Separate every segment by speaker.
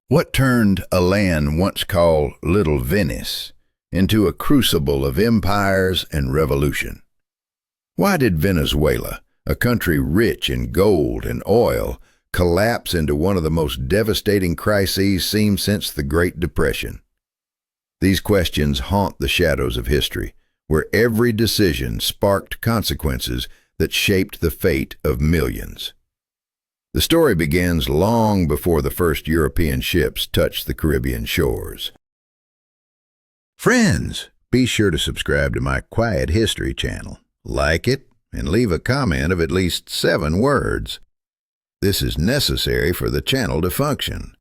Speaker 1: What turned a land once called Little Venice into a crucible of empires and revolution? Why did Venezuela, a country rich in gold and oil, collapse into one of the most devastating crises seen since the Great Depression? These questions haunt the shadows of history, where every decision sparked consequences that shaped the fate of millions. The story begins long before the first European ships touched the Caribbean shores. Friends, be sure to subscribe to my Quiet History channel, like it, and leave a comment of at least 7 words. This is necessary for the channel to function.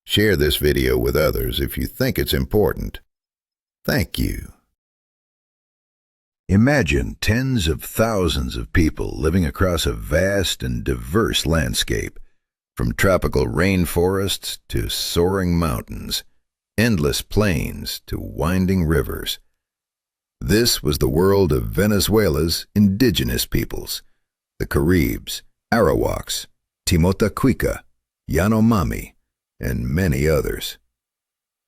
Speaker 1: Share this video with others if you think it's important. Thank you. Imagine tens of thousands of people living across a vast and diverse landscape, from tropical rainforests to soaring mountains, endless plains to winding rivers. This was the world of Venezuela's indigenous peoples, the Caribs, Arawaks, Timotacuica, Yanomami, and many others.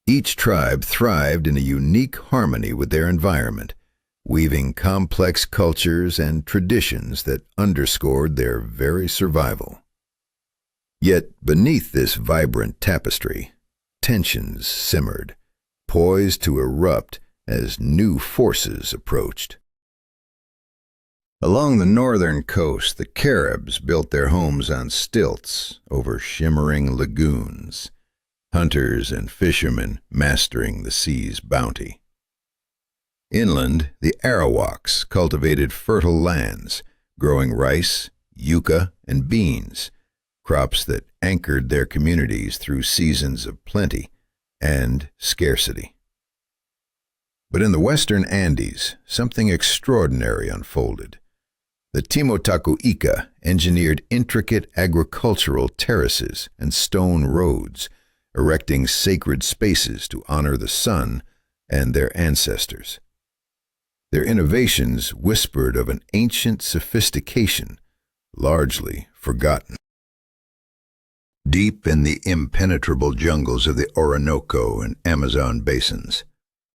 Speaker 1: Each tribe thrived in a unique harmony with their environment, weaving complex cultures and traditions that underscored their very survival. Yet beneath this vibrant tapestry, tensions simmered, poised to erupt as new forces approached. Along the northern coast, the Caribs built their homes on stilts over shimmering lagoons, hunters and fishermen mastering the sea's bounty. Inland, the Arawaks cultivated fertile lands, growing rice, yucca, and beans, crops that anchored their communities through seasons of plenty and scarcity. But in the western Andes, something extraordinary unfolded. The Timotacuica engineered intricate agricultural terraces and stone roads, erecting sacred spaces to honor the sun and their ancestors. Their innovations whispered of an ancient sophistication, largely forgotten. Deep in the impenetrable jungles of the Orinoco and Amazon basins,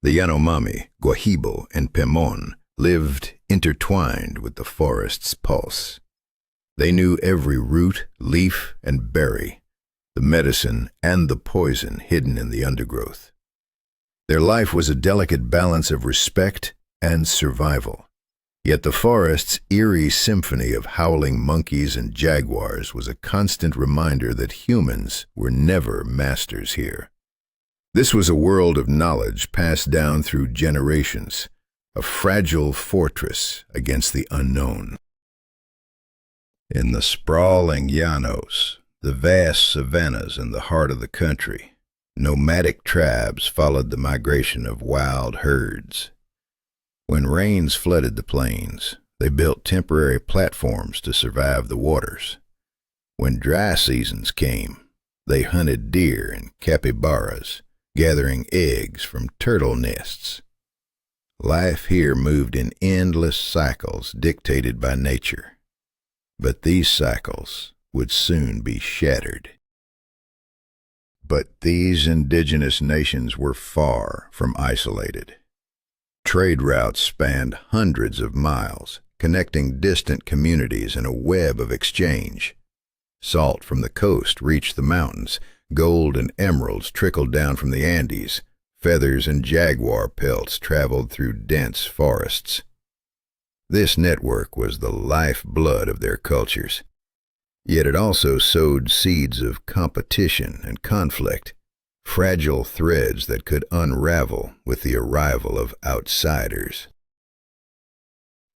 Speaker 1: the Yanomami, Guahibo, and Pemon lived intertwined with the forest's pulse. They knew every root, leaf, and berry, the medicine and the poison hidden in the undergrowth. Their life was a delicate balance of respect and survival. Yet the forest's eerie symphony of howling monkeys and jaguars was a constant reminder that humans were never masters here. This was a world of knowledge passed down through generations, a fragile fortress against the unknown. In the sprawling llanos, the vast savannas in the heart of the country, nomadic tribes followed the migration of wild herds. When rains flooded the plains, they built temporary platforms to survive the waters. When dry seasons came, they hunted deer and capybaras, gathering eggs from turtle nests. Life here moved in endless cycles dictated by nature. But these cycles would soon be shattered. But these indigenous nations were far from isolated. Trade routes spanned hundreds of miles, connecting distant communities in a web of exchange. Salt from the coast reached the mountains, gold and emeralds trickled down from the Andes, feathers and jaguar pelts traveled through dense forests. This network was the lifeblood of their cultures. Yet it also sowed seeds of competition and conflict, fragile threads that could unravel with the arrival of outsiders.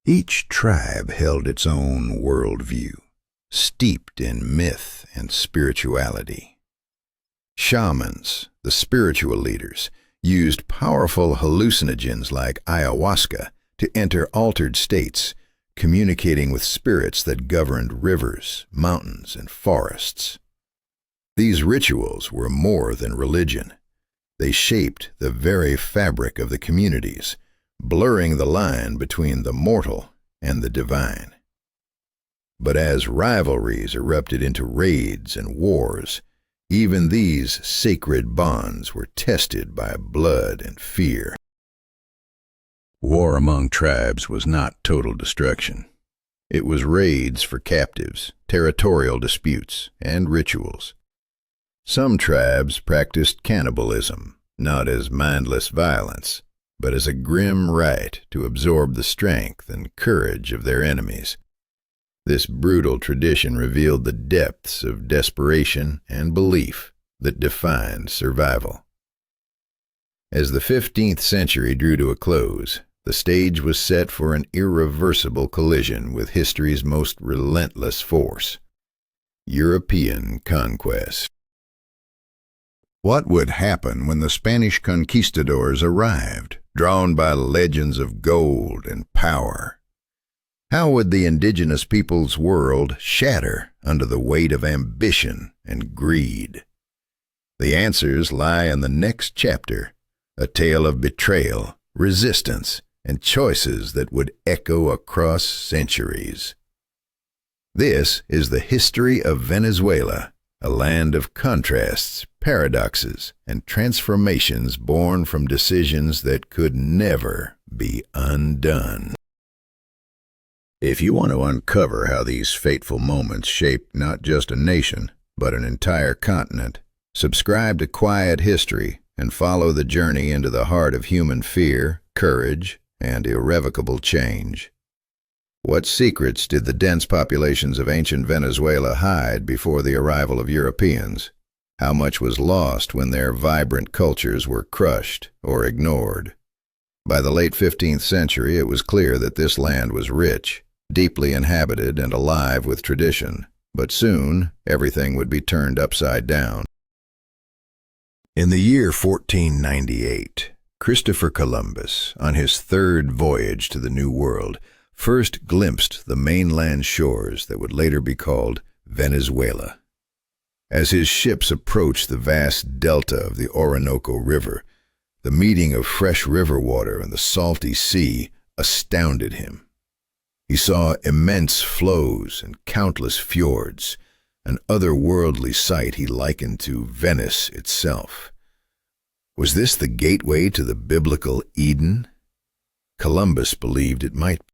Speaker 1: Each tribe held its own worldview, steeped in myth and spirituality. Shamans, the spiritual leaders, used powerful hallucinogens like ayahuasca to enter altered states, communicating with spirits that governed rivers, mountains, and forests. These rituals were more than religion. They shaped the very fabric of the communities, blurring the line between the mortal and the divine. But as rivalries erupted into raids and wars, Even these sacred bonds were tested by blood and fear. War among tribes was not total destruction. It was raids for captives, territorial disputes, and rituals. Some tribes practiced cannibalism, not as mindless violence, but as a grim rite to absorb the strength and courage of their enemies. This brutal tradition revealed the depths of desperation and belief that defined survival. As the 15th century drew to a close, the stage was set for an irreversible collision with history's most relentless force: European conquest. What would happen when the Spanish conquistadors arrived, drawn by legends of gold and power? How would the indigenous people's world shatter under the weight of ambition and greed? The answers lie in the next chapter, a tale of betrayal, resistance, and choices that would echo across centuries. This is the history of Venezuela, a land of contrasts, paradoxes, and transformations born from decisions that could never be undone. If you want to uncover how these fateful moments shaped not just a nation, but an entire continent, subscribe to Quiet History and follow the journey into the heart of human fear, courage, and irrevocable change. What secrets did the dense populations of ancient Venezuela hide before the arrival of Europeans? How much was lost when their vibrant cultures were crushed or ignored? By the late 15th century, it was clear that this land was rich, deeply inhabited and alive with tradition, but soon everything would be turned upside down. In the year 1498, Christopher Columbus, on his third voyage to the New World, first glimpsed the mainland shores that would later be called Venezuela. As his ships approached the vast delta of the Orinoco River, the meeting of fresh river water and the salty sea astounded him. He saw immense flows and countless fjords, an otherworldly sight he likened to Venice itself. Was this the gateway to the biblical Eden? Columbus believed it might be.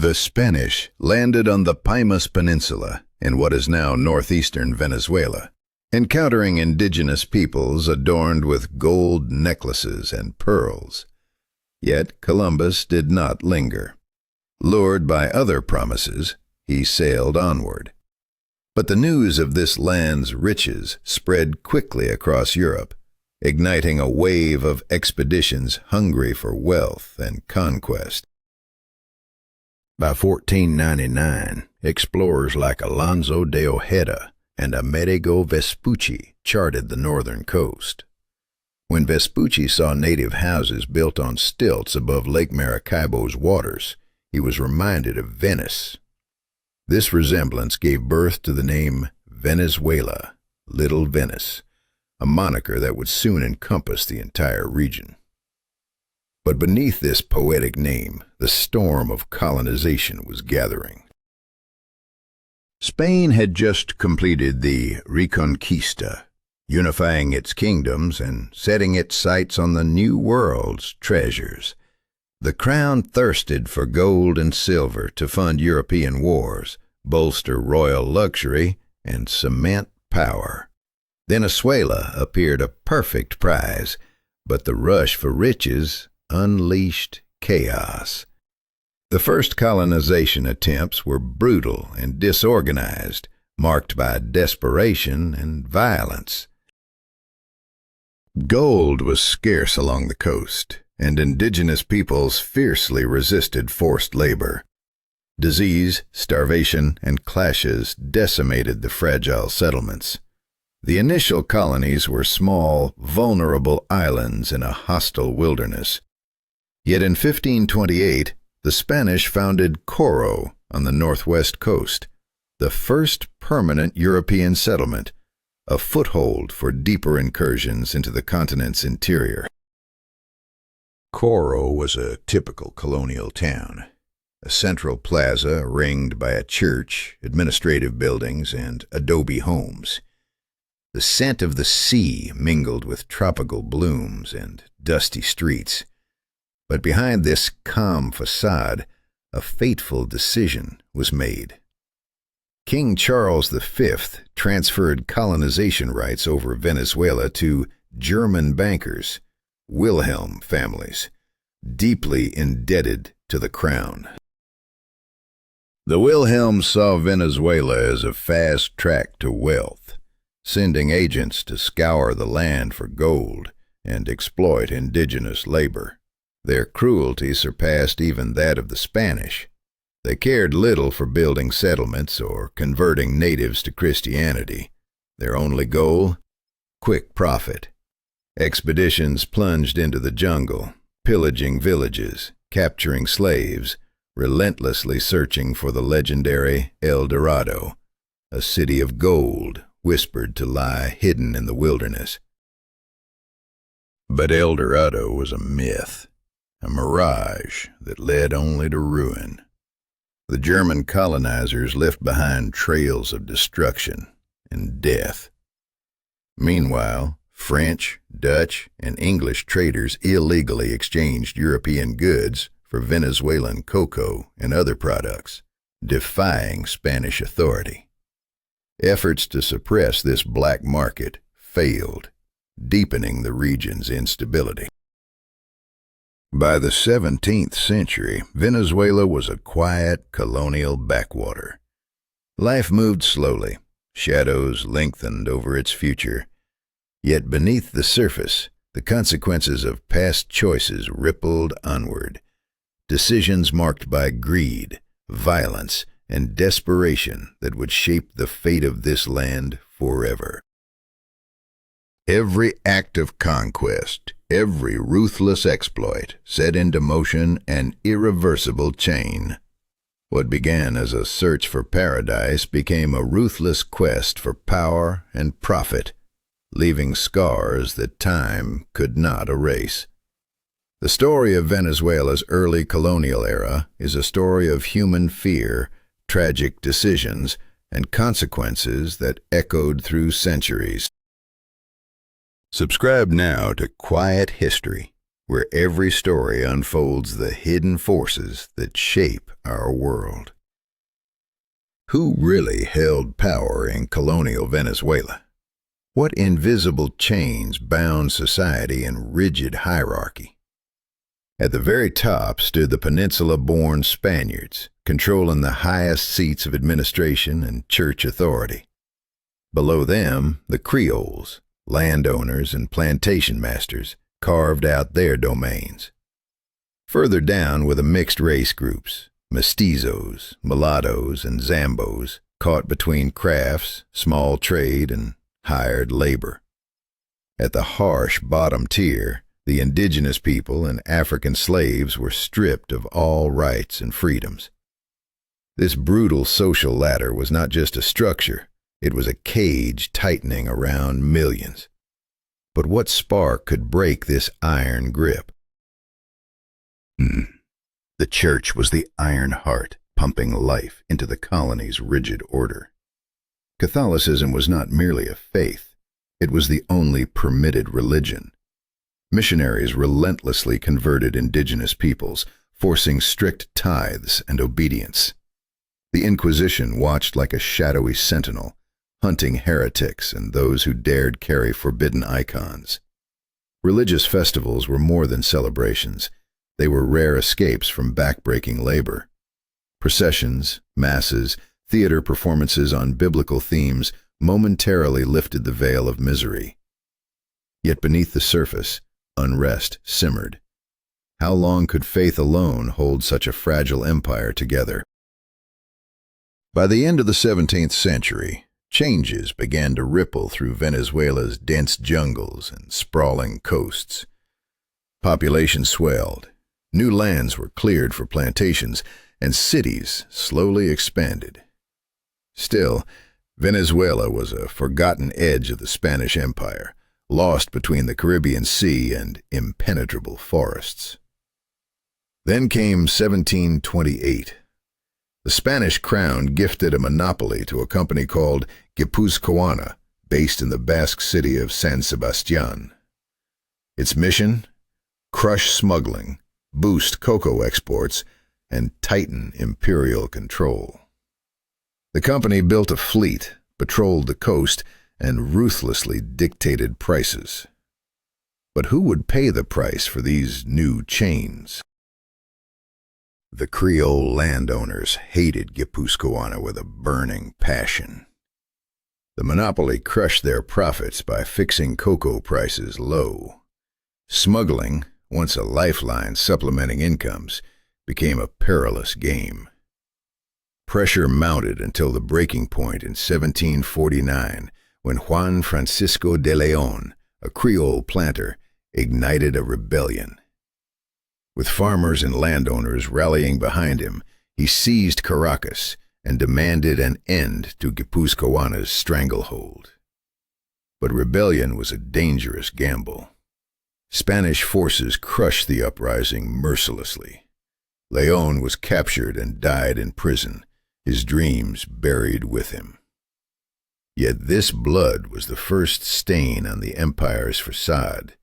Speaker 1: The Spanish landed on the Paimas Peninsula in what is now northeastern Venezuela, encountering indigenous peoples adorned with gold necklaces and pearls. Yet Columbus did not linger. Lured by other promises, he sailed onward. But the news of this land's riches spread quickly across Europe, igniting a wave of expeditions hungry for wealth and conquest. By 1499, explorers like Alonso de Ojeda and Amerigo Vespucci charted the northern coast. When Vespucci saw native houses built on stilts above Lake Maracaibo's waters, he was reminded of Venice. This resemblance gave birth to the name Venezuela, Little Venice, a moniker that would soon encompass the entire region. But beneath this poetic name, the storm of colonization was gathering. Spain had just completed the Reconquista, unifying its kingdoms and setting its sights on the New World's treasures. The crown thirsted for gold and silver to fund European wars, bolster royal luxury, and cement power. Venezuela appeared a perfect prize, but the rush for riches unleashed chaos. The first colonization attempts were brutal and disorganized, marked by desperation and violence. Gold was scarce along the coast, and indigenous peoples fiercely resisted forced labor. Disease, starvation, and clashes decimated the fragile settlements. The initial colonies were small, vulnerable islands in a hostile wilderness. Yet in 1528, the Spanish founded Coro on the northwest coast, the first permanent European settlement, a foothold for deeper incursions into the continent's interior. Coro was a typical colonial town, a central plaza ringed by a church, administrative buildings, and adobe homes. The scent of the sea mingled with tropical blooms and dusty streets. But behind this calm facade, a fateful decision was made. King Charles V transferred colonization rights over Venezuela to German bankers, Wilhelm families, deeply indebted to the crown. The Wilhelms saw Venezuela as a fast track to wealth, sending agents to scour the land for gold and exploit indigenous labor. Their cruelty surpassed even that of the Spanish. They cared little for building settlements or converting natives to Christianity. Their only goal? Quick profit. Expeditions plunged into the jungle, pillaging villages, capturing slaves, relentlessly searching for the legendary El Dorado, a city of gold whispered to lie hidden in the wilderness. But El Dorado was a myth, a mirage that led only to ruin. The German colonizers left behind trails of destruction and death. Meanwhile, French, Dutch, and English traders illegally exchanged European goods for Venezuelan cocoa and other products, defying Spanish authority. Efforts to suppress this black market failed, deepening the region's instability. By the 17th century, Venezuela was a quiet colonial backwater. Life moved slowly, shadows lengthened over its future. Yet beneath the surface, the consequences of past choices rippled onward. Decisions marked by greed, violence, and desperation that would shape the fate of this land forever. Every act of conquest, every ruthless exploit set into motion an irreversible chain. What began as a search for paradise became a ruthless quest for power and profit, leaving scars that time could not erase. The story of Venezuela's early colonial era is a story of human fear, tragic decisions, and consequences that echoed through centuries. Subscribe now to Quiet History, where every story unfolds the hidden forces that shape our world. Who really held power in colonial Venezuela? What invisible chains bound society in rigid hierarchy? At the very top stood the peninsula-born Spaniards, controlling the highest seats of administration and church authority. Below them, the Creoles, landowners and plantation masters, carved out their domains. Further down were the mixed race groups, mestizos, mulattoes, and zambos, caught between crafts, small trade, and hired labor. At the harsh bottom tier, the indigenous people and African slaves were stripped of all rights and freedoms. This brutal social ladder was not just a structure, it was a cage tightening around millions. But what spark could break this iron grip? The church was the iron heart, pumping life into the colony's rigid order. Catholicism was not merely a faith, it was the only permitted religion. Missionaries relentlessly converted indigenous peoples, forcing strict tithes and obedience. The Inquisition watched like a shadowy sentinel, hunting heretics and those who dared carry forbidden icons. Religious festivals were more than celebrations. They were rare escapes from backbreaking labor. Processions, masses, theater performances on biblical themes momentarily lifted the veil of misery. Yet beneath the surface, unrest simmered. How long could faith alone hold such a fragile empire together? By the end of the 17th century, changes began to ripple through Venezuela's dense jungles and sprawling coasts. Population swelled, new lands were cleared for plantations, and cities slowly expanded. Still, Venezuela was a forgotten edge of the Spanish Empire, lost between the Caribbean Sea and impenetrable forests. Then came 1728. The Spanish crown gifted a monopoly to a company called Guipuzcoana, based in the Basque city of San Sebastián. Its mission? Crush smuggling, boost cocoa exports, and tighten imperial control. The company built a fleet, patrolled the coast, and ruthlessly dictated prices. But who would pay the price for these new chains? The Creole landowners hated Guipuzcoana with a burning passion. The monopoly crushed their profits by fixing cocoa prices low. Smuggling, once a lifeline supplementing incomes, became a perilous game. Pressure mounted until the breaking point in 1749, when Juan Francisco de León, a Creole planter, ignited a rebellion. With farmers and landowners rallying behind him, he seized Caracas and demanded an end to Guipuzcoana's stranglehold. But rebellion was a dangerous gamble. Spanish forces crushed the uprising mercilessly. León was captured and died in prison, his dreams buried with him. Yet this blood was the first stain on the empire's facade,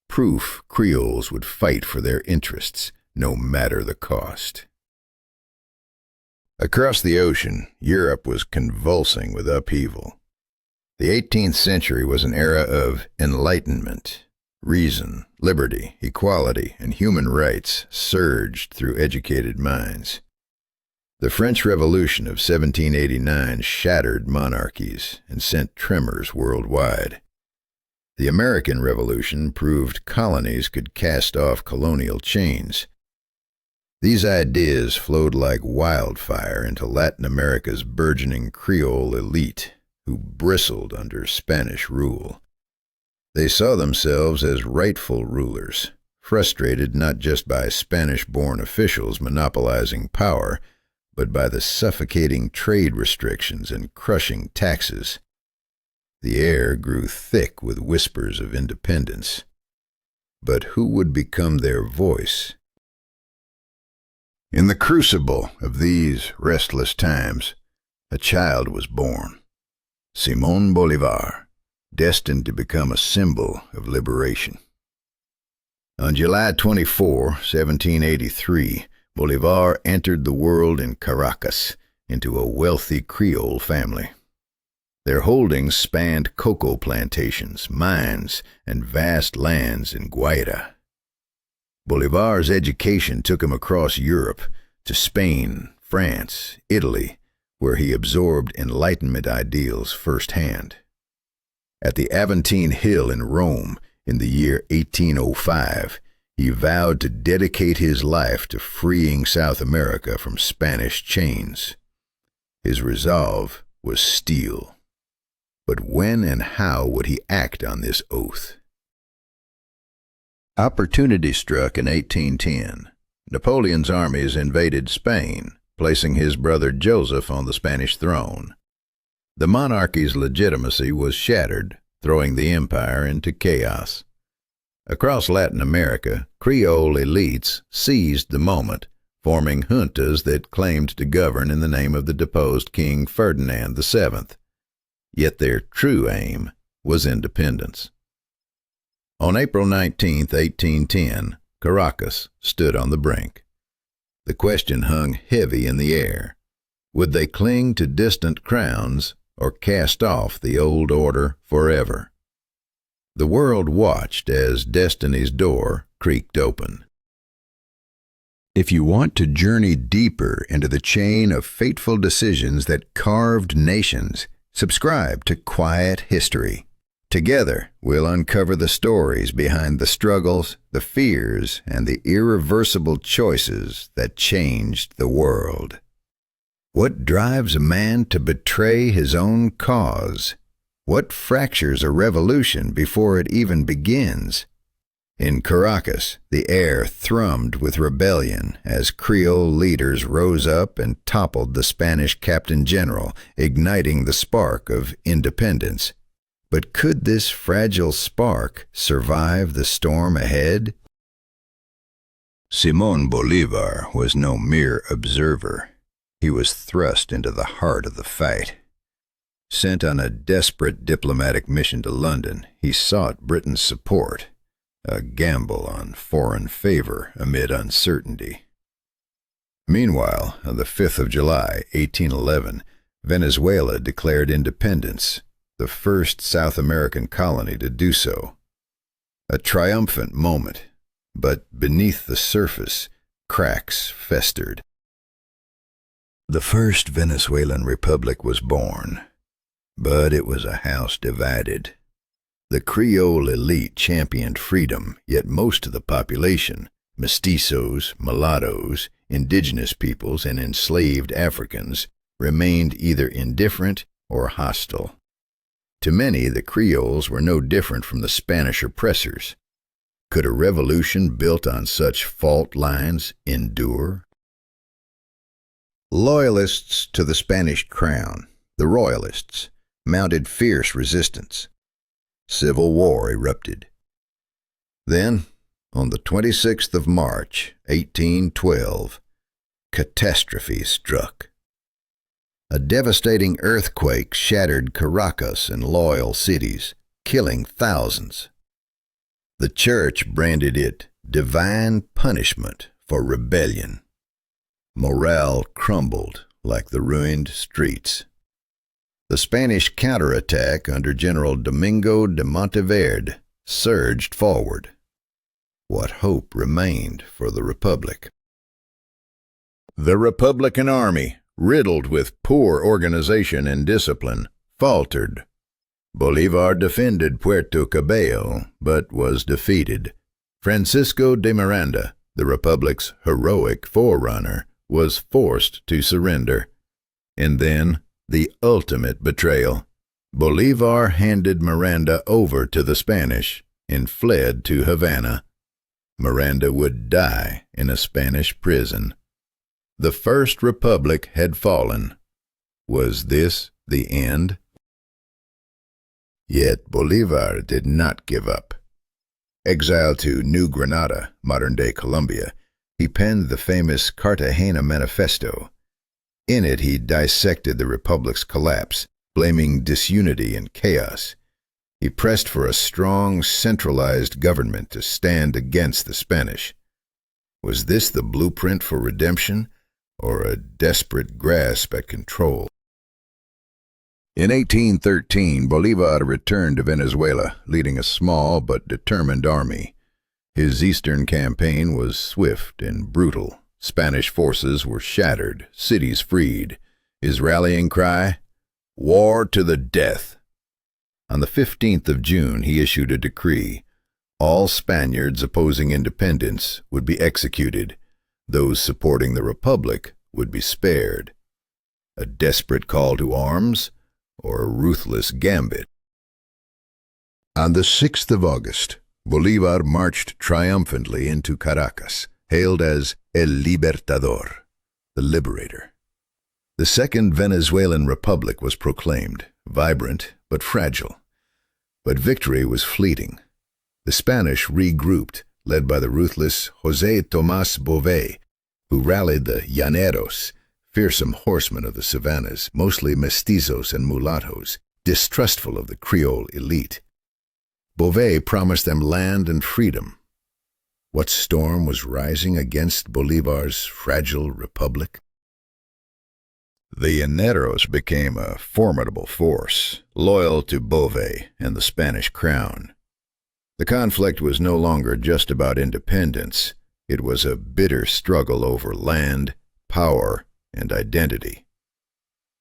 Speaker 1: proof Creoles would fight for their interests, no matter the cost. Across the ocean, Europe was convulsing with upheaval. The 18th century was an era of enlightenment. Reason, liberty, equality, and human rights surged through educated minds. The French Revolution of 1789 shattered monarchies and sent tremors worldwide. The American Revolution proved colonies could cast off colonial chains. These ideas flowed like wildfire into Latin America's burgeoning Creole elite, who bristled under Spanish rule. They saw themselves as rightful rulers, frustrated not just by Spanish-born officials monopolizing power, but by the suffocating trade restrictions and crushing taxes. The air grew thick with whispers of independence. But who would become their voice? In the crucible of these restless times, a child was born, Simón Bolívar, destined to become a symbol of liberation. On July 24, 1783, Bolívar entered the world in Caracas into a wealthy Creole family. Their holdings spanned cocoa plantations, mines, and vast lands in Guaira. Bolívar's education took him across Europe to Spain, France, Italy, where he absorbed Enlightenment ideals firsthand. At the Aventine Hill in Rome in the year 1805, he vowed to dedicate his life to freeing South America from Spanish chains. His resolve was steel. But when and how would he act on this oath? Opportunity struck in 1810. Napoleon's armies invaded Spain, placing his brother Joseph on the Spanish throne. The monarchy's legitimacy was shattered, throwing the empire into chaos. Across Latin America, Creole elites seized the moment, forming juntas that claimed to govern in the name of the deposed King Ferdinand VII. Yet their true aim was independence. On April 19, 1810, Caracas stood on the brink. The question hung heavy in the air. Would they cling to distant crowns or cast off the old order forever? The world watched as destiny's door creaked open. If you want to journey deeper into the chain of fateful decisions that carved nations, subscribe to Quiet History. Together, we'll uncover the stories behind the struggles, the fears, and the irreversible choices that changed the world. What drives a man to betray his own cause? What fractures a revolution before it even begins? In Caracas, the air thrummed with rebellion as Creole leaders rose up and toppled the Spanish Captain General, igniting the spark of independence. But could this fragile spark survive the storm ahead? Simón Bolívar was no mere observer. He was thrust into the heart of the fight. Sent on a desperate diplomatic mission to London, he sought Britain's support, a gamble on foreign favor amid uncertainty. Meanwhile, on the 5th of July, 1811, Venezuela declared independence, the first South American colony to do so. A triumphant moment, but beneath the surface, cracks festered. The first Venezuelan republic was born, but it was a house divided. The Creole elite championed freedom, yet most of the population, mestizos, mulattoes, indigenous peoples, and enslaved Africans, remained either indifferent or hostile. To many, the Creoles were no different from the Spanish oppressors. Could a revolution built on such fault lines endure? Loyalists to the Spanish crown, the Royalists, mounted fierce resistance. Civil war erupted. Then, on the 26th of March, 1812, catastrophe struck. A devastating earthquake shattered Caracas and loyal cities, killing thousands. The church branded it divine punishment for rebellion. Morale crumbled like the ruined streets. The Spanish counterattack under General Domingo de Monteverde surged forward. What hope remained for the Republic? The Republican Army, riddled with poor organization and discipline, faltered. Bolivar defended Puerto Cabello, but was defeated. Francisco de Miranda, the Republic's heroic forerunner, was forced to surrender. And then, the ultimate betrayal. Bolivar handed Miranda over to the Spanish and fled to Havana. Miranda would die in a Spanish prison. The First Republic had fallen. Was this the end? Yet Bolivar did not give up. Exiled to New Granada, modern-day Colombia, he penned the famous Cartagena Manifesto. In it he dissected the Republic's collapse, blaming disunity and chaos. He pressed for a strong, centralized government to stand against the Spanish. Was this the blueprint for redemption, or a desperate grasp at control? In 1813, Bolivar returned to Venezuela, leading a small but determined army. His eastern campaign was swift and brutal. Spanish forces were shattered, cities freed. His rallying cry? War to the death. On the 15th of June, he issued a decree. All Spaniards opposing independence would be executed. Those supporting the Republic would be spared. A desperate call to arms, or a ruthless gambit? On the 6th of August, Bolivar marched triumphantly into Caracas, hailed as El Libertador, the Liberator. The Second Venezuelan Republic was proclaimed, vibrant but fragile. But victory was fleeting. The Spanish regrouped, led by the ruthless José Tomás Bové, who rallied the llaneros, fearsome horsemen of the savannas, mostly mestizos and mulattoes, distrustful of the Creole elite. Bové promised them land and freedom. What storm was rising against Bolivar's fragile republic? The llaneros became a formidable force, loyal to Bové and the Spanish crown. The conflict was no longer just about independence. It was a bitter struggle over land, power, and identity.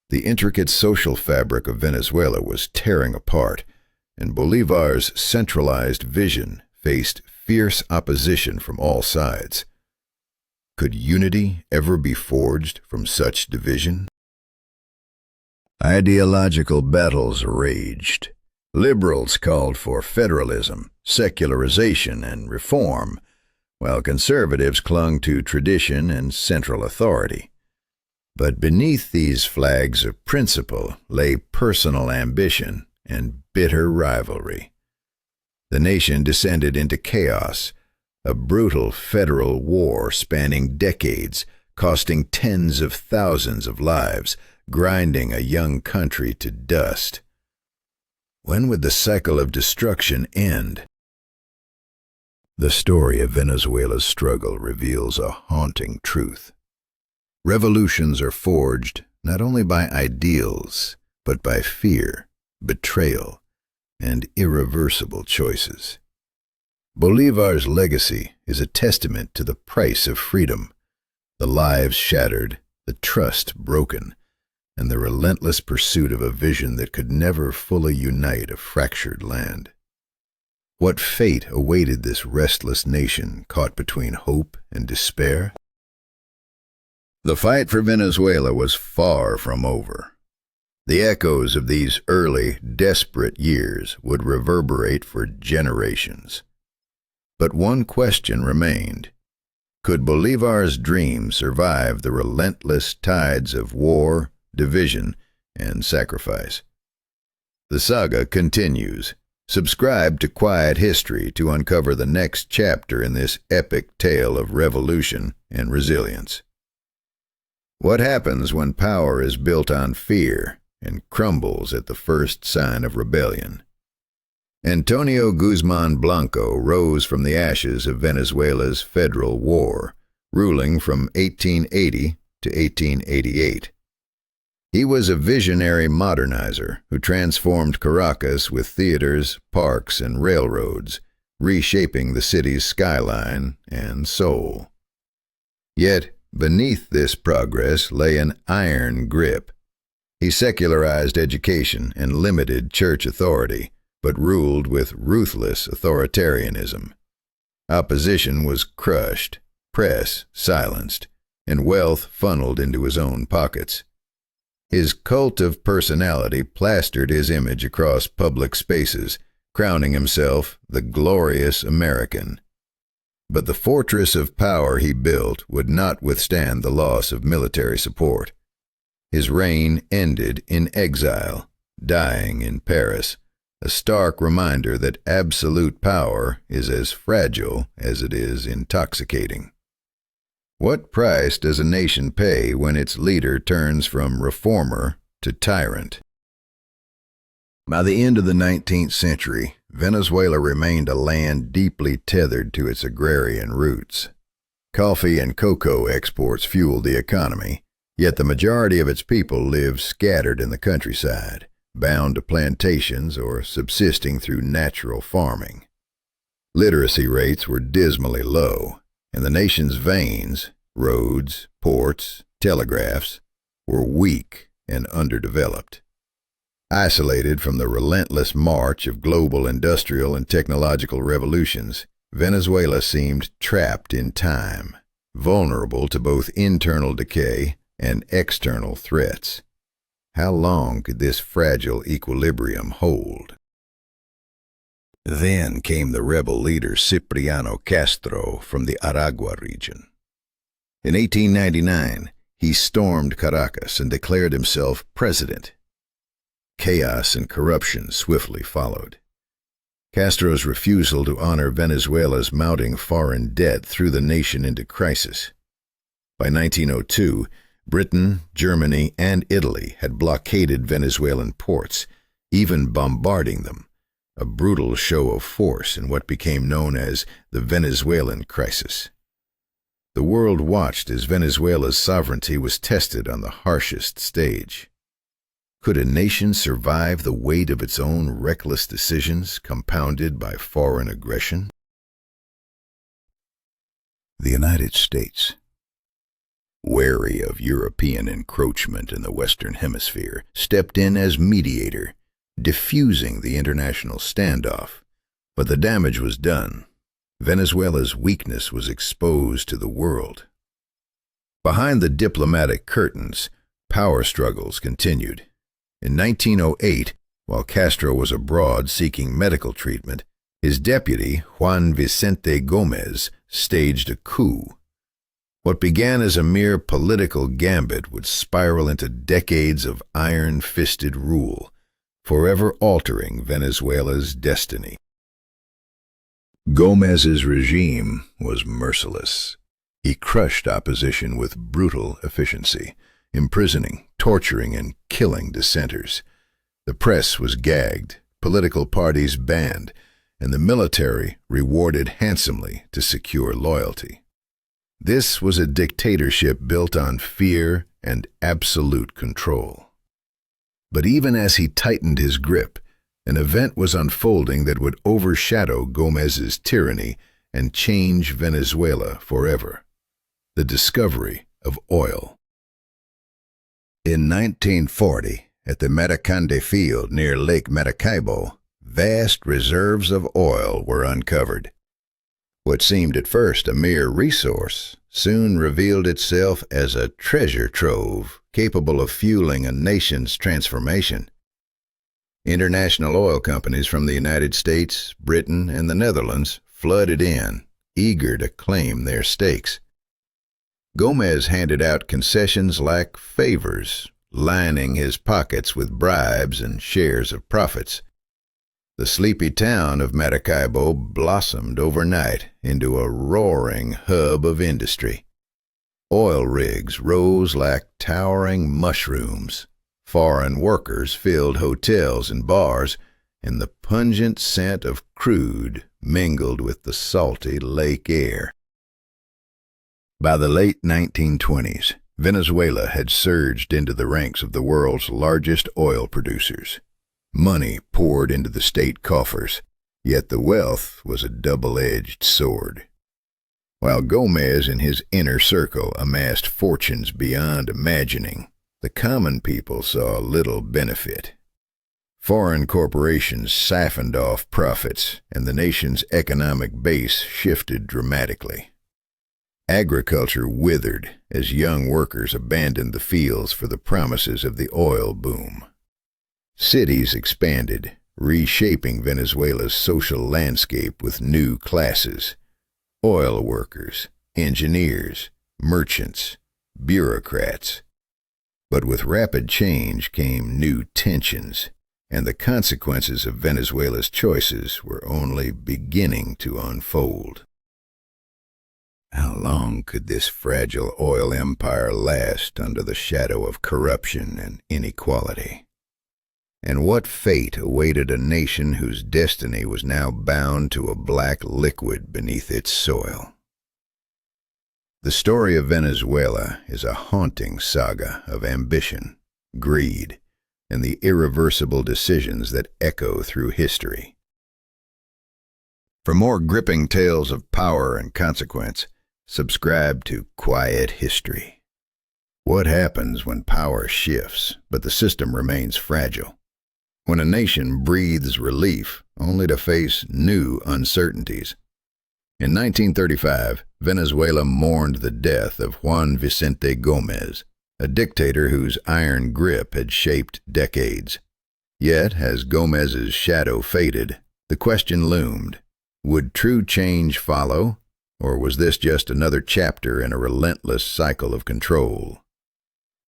Speaker 1: The intricate social fabric of Venezuela was tearing apart, and Bolivar's centralized vision faced fierce opposition from all sides. Could unity ever be forged from such division? Ideological battles raged. Liberals called for federalism, secularization, and reform, while conservatives clung to tradition and central authority. But beneath these flags of principle lay personal ambition and bitter rivalry. The nation descended into chaos, a brutal federal war spanning decades, costing tens of thousands of lives, grinding a young country to dust. When would the cycle of destruction end? The story of Venezuela's struggle reveals a haunting truth. Revolutions are forged not only by ideals, but by fear, betrayal, and irreversible choices. Bolivar's legacy is a testament to the price of freedom, the lives shattered, the trust broken, and the relentless pursuit of a vision that could never fully unite a fractured land. What fate awaited this restless nation caught between hope and despair? The fight for Venezuela was far from over. The echoes of these early, desperate years would reverberate for generations. But one question remained. Could Bolivar's dream survive the relentless tides of war, division, and sacrifice? The saga continues. Subscribe to Quiet History to uncover the next chapter in this epic tale of revolution and resilience. What happens when power is built on fear and crumbles at the first sign of rebellion? Antonio Guzman Blanco rose from the ashes of Venezuela's federal war, ruling from 1880 to 1888. He was a visionary modernizer who transformed Caracas with theaters, parks, and railroads, reshaping the city's skyline and soul. Yet, beneath this progress lay an iron grip. He secularized education and limited church authority, but ruled with ruthless authoritarianism. Opposition was crushed, press silenced, and wealth funneled into his own pockets. His cult of personality plastered his image across public spaces, crowning himself the glorious American. But the fortress of power he built would not withstand the loss of military support. His reign ended in exile, dying in Paris, a stark reminder that absolute power is as fragile as it is intoxicating. What price does a nation pay when its leader turns from reformer to tyrant? By the end of the 19th century, Venezuela remained a land deeply tethered to its agrarian roots. Coffee and cocoa exports fueled the economy, yet the majority of its people lived scattered in the countryside, bound to plantations or subsisting through natural farming. Literacy rates were dismally low, and the nation's veins, roads, ports, telegraphs, were weak and underdeveloped. Isolated from the relentless march of global industrial and technological revolutions, Venezuela seemed trapped in time, vulnerable to both internal decay and external threats. How long could this fragile equilibrium hold? Then came the rebel leader Cipriano Castro from the Aragua region. In 1899, he stormed Caracas and declared himself president. Chaos and corruption swiftly followed. Castro's refusal to honor Venezuela's mounting foreign debt threw the nation into crisis. By 1902, Britain, Germany, and Italy had blockaded Venezuelan ports, even bombarding them, a brutal show of force in what became known as the Venezuelan crisis. The world watched as Venezuela's sovereignty was tested on the harshest stage. Could a nation survive the weight of its own reckless decisions compounded by foreign aggression? The United States, wary of European encroachment in the Western Hemisphere, stepped in as mediator, diffusing the international standoff. But the damage was done. Venezuela's weakness was exposed to the world. Behind the diplomatic curtains, power struggles continued. In 1908, while Castro was abroad seeking medical treatment, his deputy, Juan Vicente Gómez, staged a coup. What began as a mere political gambit would spiral into decades of iron-fisted rule, forever altering Venezuela's destiny. Gómez's regime was merciless. He crushed opposition with brutal efficiency, imprisoning, torturing, and killing dissenters. The press was gagged, political parties banned, and the military rewarded handsomely to secure loyalty. This was a dictatorship built on fear and absolute control. But even as he tightened his grip, an event was unfolding that would overshadow Gómez's tyranny and change Venezuela forever: the discovery of oil. In 1940, at the Maracande field near Lake Maracaibo, vast reserves of oil were uncovered. What seemed at first a mere resource soon revealed itself as a treasure trove capable of fueling a nation's transformation. International oil companies from the United States, Britain, and the Netherlands flooded in, eager to claim their stakes. Gómez handed out concessions like favors, lining his pockets with bribes and shares of profits. The sleepy town of Maracaibo blossomed overnight into a roaring hub of industry. Oil rigs rose like towering mushrooms. Foreign workers filled hotels and bars, and the pungent scent of crude mingled with the salty lake air. By the late 1920s, Venezuela had surged into the ranks of the world's largest oil producers. Money poured into the state coffers, yet the wealth was a double-edged sword. While Gómez and his inner circle amassed fortunes beyond imagining, the common people saw little benefit. Foreign corporations siphoned off profits, and the nation's economic base shifted dramatically. Agriculture withered as young workers abandoned the fields for the promises of the oil boom. Cities expanded, reshaping Venezuela's social landscape with new classes: oil workers, engineers, merchants, bureaucrats. But with rapid change came new tensions, and the consequences of Venezuela's choices were only beginning to unfold. How long could this fragile oil empire last under the shadow of corruption and inequality? And what fate awaited a nation whose destiny was now bound to a black liquid beneath its soil? The story of Venezuela is a haunting saga of ambition, greed, and the irreversible decisions that echo through history. For more gripping tales of power and consequence, subscribe to Quiet History. What happens when power shifts, but the system remains fragile? When a nation breathes relief only to face new uncertainties? In 1935, Venezuela mourned the death of Juan Vicente Gómez, a dictator whose iron grip had shaped decades. Yet, as Gómez's shadow faded, the question loomed: would true change follow, or was this just another chapter in a relentless cycle of control?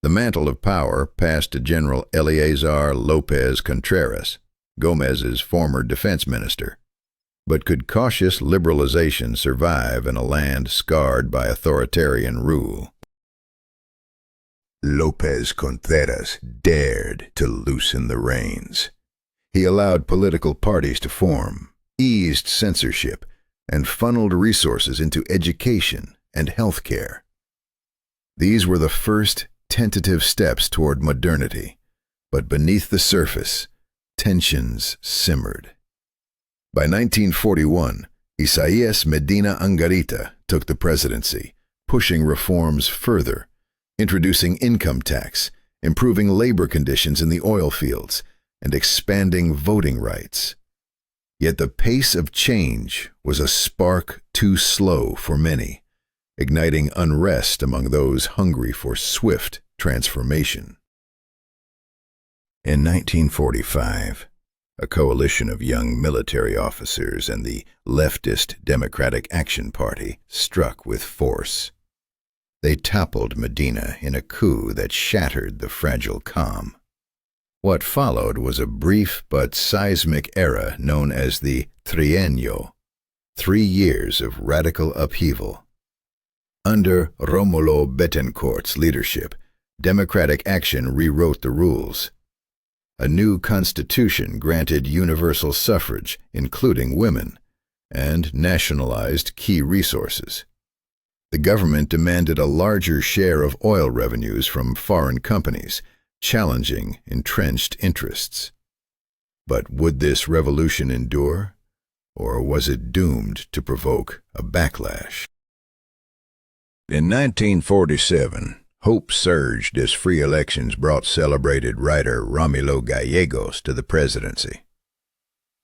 Speaker 1: The mantle of power passed to General Eleazar López Contreras, Gómez's former defense minister. But could cautious liberalization survive in a land scarred by authoritarian rule? López Contreras dared to loosen the reins. He allowed political parties to form, eased censorship, and funneled resources into education and healthcare. These were the first tentative steps toward modernity, but beneath the surface, tensions simmered. By 1941, Isaías Medina Angarita took the presidency, pushing reforms further, introducing income tax, improving labor conditions in the oil fields, and expanding voting rights. Yet the pace of change was a spark too slow for many, igniting unrest among those hungry for swift transformation. In 1945, a coalition of young military officers and the leftist Democratic Action Party struck with force. They toppled Medina in a coup that shattered the fragile calm. What followed was a brief but seismic era known as the Trienio, 3 years of radical upheaval. Under Rómulo Betancourt's leadership, democratic action rewrote the rules. A new constitution granted universal suffrage, including women, and nationalized key resources. The government demanded a larger share of oil revenues from foreign companies, challenging entrenched interests. But would this revolution endure, or was it doomed to provoke a backlash? In 1947, hope surged as free elections brought celebrated writer Romulo Gallegos to the presidency.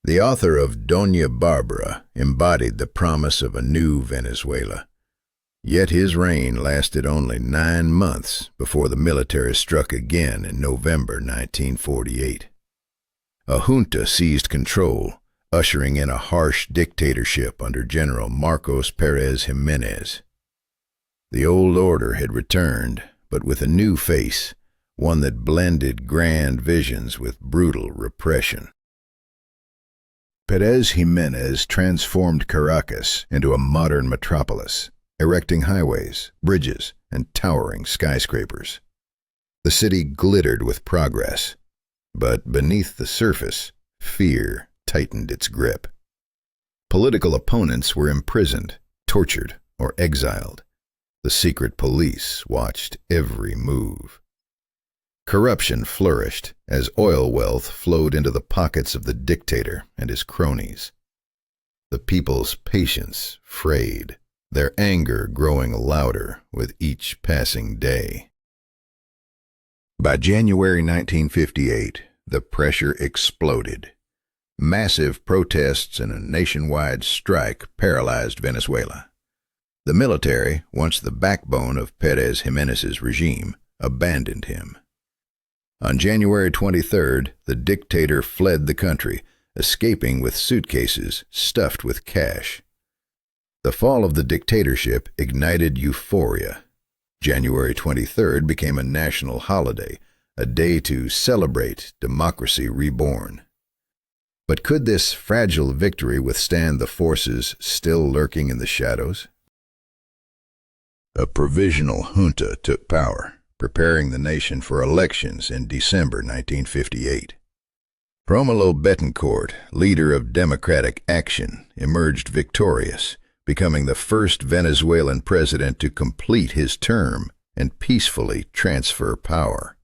Speaker 1: The author of Doña Barbara embodied the promise of a new Venezuela. Yet his reign lasted only 9 months before the military struck again in November 1948. A junta seized control, ushering in a harsh dictatorship under General Marcos Pérez Jiménez. The old order had returned, but with a new face, one that blended grand visions with brutal repression. Pérez Jiménez transformed Caracas into a modern metropolis, erecting highways, bridges, and towering skyscrapers. The city glittered with progress, but beneath the surface, fear tightened its grip. Political opponents were imprisoned, tortured, or exiled. The secret police watched every move. Corruption flourished as oil wealth flowed into the pockets of the dictator and his cronies. The people's patience frayed, their anger growing louder with each passing day. By January 1958, the pressure exploded. Massive protests and a nationwide strike paralyzed Venezuela. The military, once the backbone of Pérez Jiménez's regime, abandoned him. On January 23rd, the dictator fled the country, escaping with suitcases stuffed with cash. The fall of the dictatorship ignited euphoria. January 23rd became a national holiday, a day to celebrate democracy reborn. But could this fragile victory withstand the forces still lurking in the shadows? A provisional junta took power, preparing the nation for elections in December 1958. Romulo Betancourt, leader of Democratic Action, emerged victorious, becoming the first Venezuelan president to complete his term and peacefully transfer power.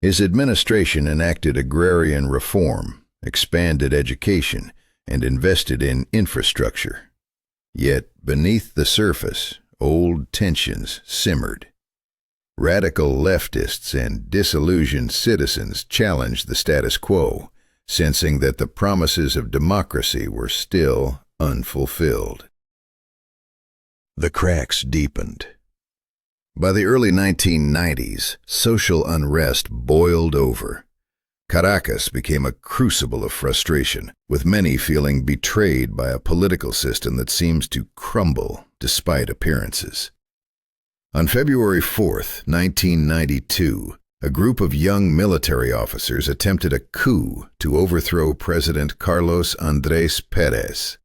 Speaker 1: His administration enacted agrarian reform, expanded education, and invested in infrastructure. Yet beneath the surface, old tensions simmered. Radical leftists and disillusioned citizens challenged the status quo, sensing that the promises of democracy were still unfulfilled. The cracks deepened. By the early 1990s, social unrest boiled over. Caracas became a crucible of frustration, with many feeling betrayed by a political system that seems to crumble despite appearances. On February 4, 1992, a group of young military officers attempted a coup to overthrow President Carlos Andrés Pérez.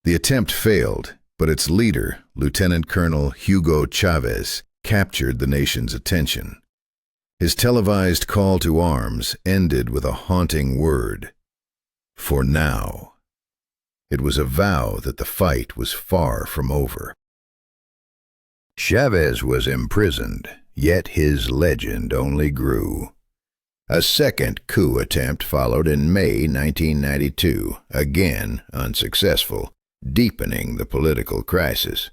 Speaker 1: The attempt failed, but its leader, Lieutenant Colonel Hugo Chavez, captured the nation's attention. His televised call to arms ended with a haunting word: for now. It was a vow that the fight was far from over. Chavez was imprisoned, yet his legend only grew. A second coup attempt followed in May 1992, again unsuccessful, deepening the political crisis.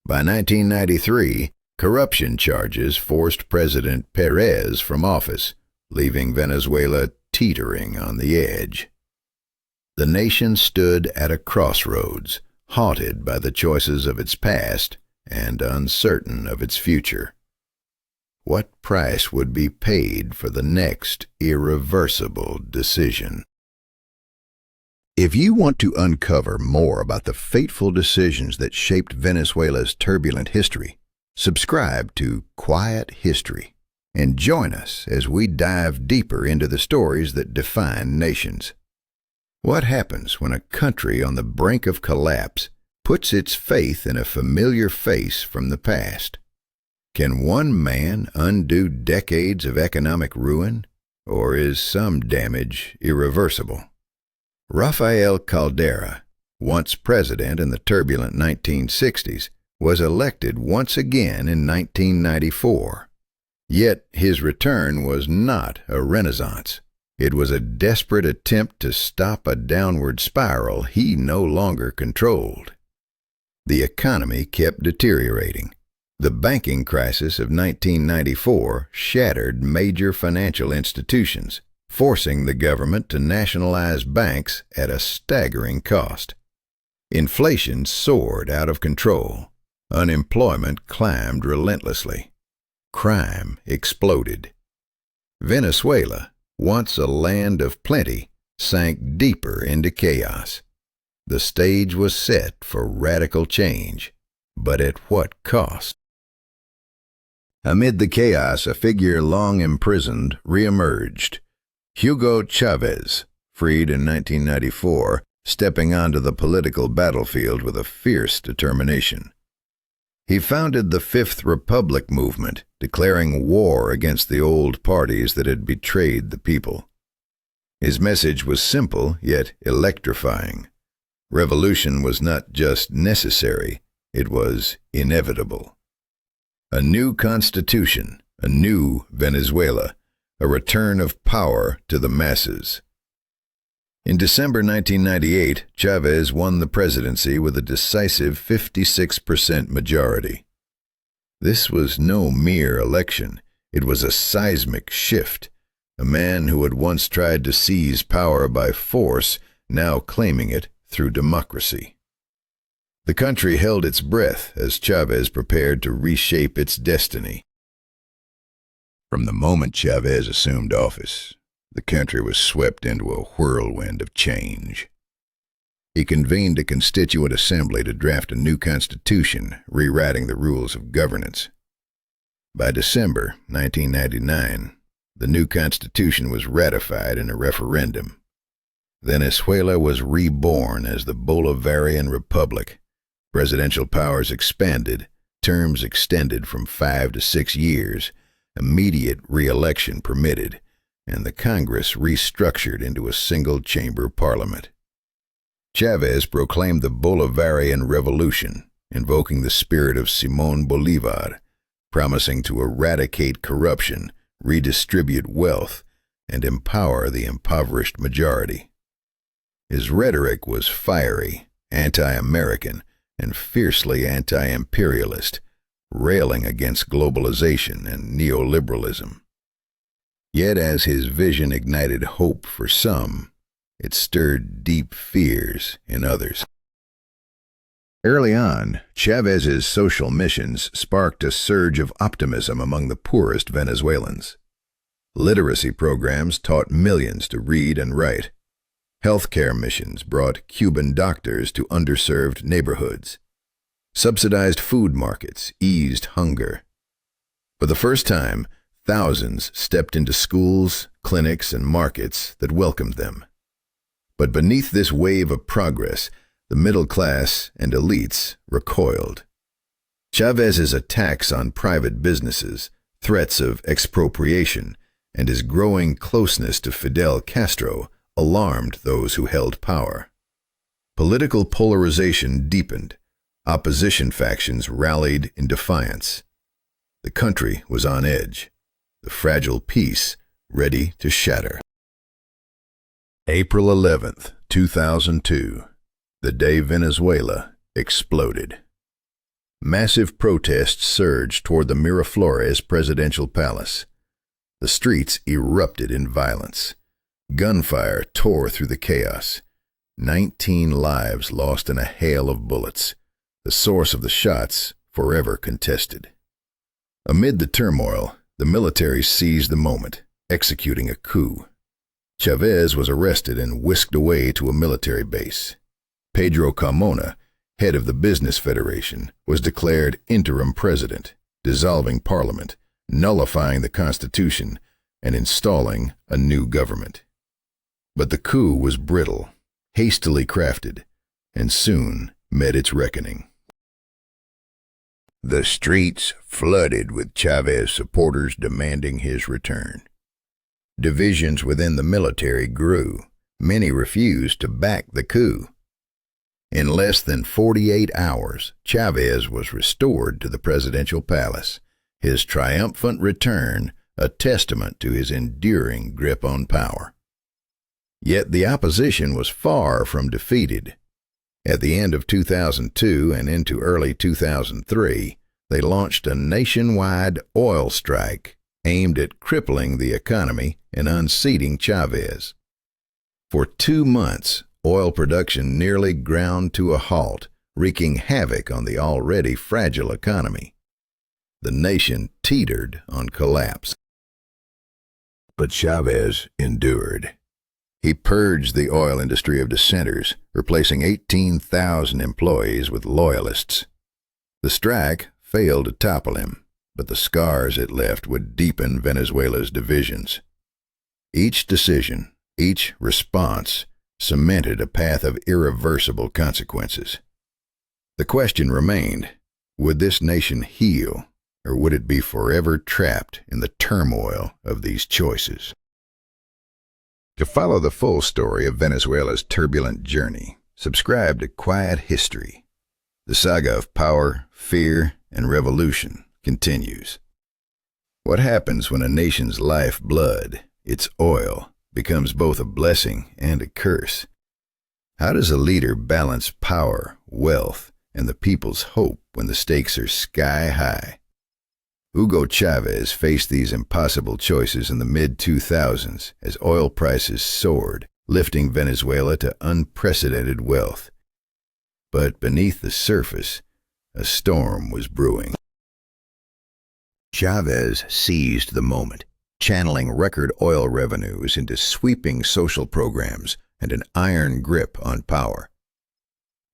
Speaker 1: By 1993, corruption charges forced President Pérez from office, leaving Venezuela teetering on the edge. The nation stood at a crossroads, haunted by the choices of its past and uncertain of its future. What price would be paid for the next irreversible decision? If you want to uncover more about the fateful decisions that shaped Venezuela's turbulent history, subscribe to Quiet History and join us as we dive deeper into the stories that define nations. What happens when a country on the brink of collapse puts its faith in a familiar face from the past? Can one man undo decades of economic ruin, or is some damage irreversible? Rafael Caldera, once president in the turbulent 1960s, was elected once again in 1994. Yet his return was not a renaissance. It was a desperate attempt to stop a downward spiral he no longer controlled. The economy kept deteriorating. The banking crisis of 1994 shattered major financial institutions, forcing the government to nationalize banks at a staggering cost. Inflation soared out of control. Unemployment climbed relentlessly. Crime exploded. Venezuela, once a land of plenty, sank deeper into chaos. The stage was set for radical change, but at what cost? Amid the chaos, a figure long imprisoned reemerged. Hugo Chavez, freed in 1994, stepping onto the political battlefield with a fierce determination. He founded the Fifth Republic movement, declaring war against the old parties that had betrayed the people. His message was simple yet electrifying. Revolution was not just necessary, it was inevitable. A new constitution, a new Venezuela, a return of power to the masses. In December 1998, Chavez won the presidency with a decisive 56% majority. This was no mere election. It was a seismic shift. A man who had once tried to seize power by force, now claiming it through democracy. The country held its breath as Chavez prepared to reshape its destiny. From the moment Chavez assumed office, the country was swept into a whirlwind of change. He convened a constituent assembly to draft a new constitution, rewriting the rules of governance. By December 1999, the new constitution was ratified in a referendum. Venezuela was reborn as the Bolivarian Republic. Presidential powers expanded, terms extended from 5 to 6 years, immediate re-election permitted, and the Congress restructured into a single-chamber parliament. Chavez proclaimed the Bolivarian Revolution, invoking the spirit of Simón Bolívar, promising to eradicate corruption, redistribute wealth, and empower the impoverished majority. His rhetoric was fiery, anti-American, and fiercely anti-imperialist, railing against globalization and neoliberalism. Yet as his vision ignited hope for some, it stirred deep fears in others. Early on, Chavez's social missions sparked a surge of optimism among the poorest Venezuelans. Literacy programs taught millions to read and write. Healthcare missions brought Cuban doctors to underserved neighborhoods. Subsidized food markets eased hunger. For the first time, thousands stepped into schools, clinics, and markets that welcomed them. But beneath this wave of progress, the middle class and elites recoiled. Chavez's attacks on private businesses, threats of expropriation, and his growing closeness to Fidel Castro alarmed those who held power. Political polarization deepened. Opposition factions rallied in defiance. The country was on edge, the fragile peace ready to shatter. April 11th, 2002, the day Venezuela exploded. Massive protests surged toward the Miraflores presidential palace. The streets erupted in violence. Gunfire tore through the chaos. 19 lives lost in a hail of bullets, the source of the shots forever contested. Amid the turmoil, the military seized the moment, executing a coup. Chavez was arrested and whisked away to a military base. Pedro Carmona, head of the Business Federation, was declared interim president, dissolving parliament, nullifying the Constitution, and installing a new government. But the coup was brittle, hastily crafted, and soon met its reckoning. The streets flooded with Chavez supporters demanding his return. Divisions within the military grew. Many refused to back the coup. In less than 48 hours, Chavez was restored to the presidential palace, his triumphant return a testament to his enduring grip on power. Yet the opposition was far from defeated. At the end of 2002 and into early 2003, they launched a nationwide oil strike aimed at crippling the economy and unseating Chavez. For 2 months, oil production nearly ground to a halt, wreaking havoc on the already fragile economy. The nation teetered on collapse. But Chavez endured. He purged the oil industry of dissenters, replacing 18,000 employees with loyalists. The strike failed to topple him, but the scars it left would deepen Venezuela's divisions. Each decision, each response, cemented a path of irreversible consequences. The question remained, would this nation heal, or would it be forever trapped in the turmoil of these choices? To follow the full story of Venezuela's turbulent journey, subscribe to Quiet History. The saga of power, fear, and revolution continues. What happens when a nation's lifeblood, its oil, becomes both a blessing and a curse? How does a leader balance power, wealth, and the people's hope when the stakes are sky high? Hugo Chavez faced these impossible choices in the mid-2000s as oil prices soared, lifting Venezuela to unprecedented wealth. But beneath the surface, a storm was brewing. Chavez seized the moment, channeling record oil revenues into sweeping social programs and an iron grip on power.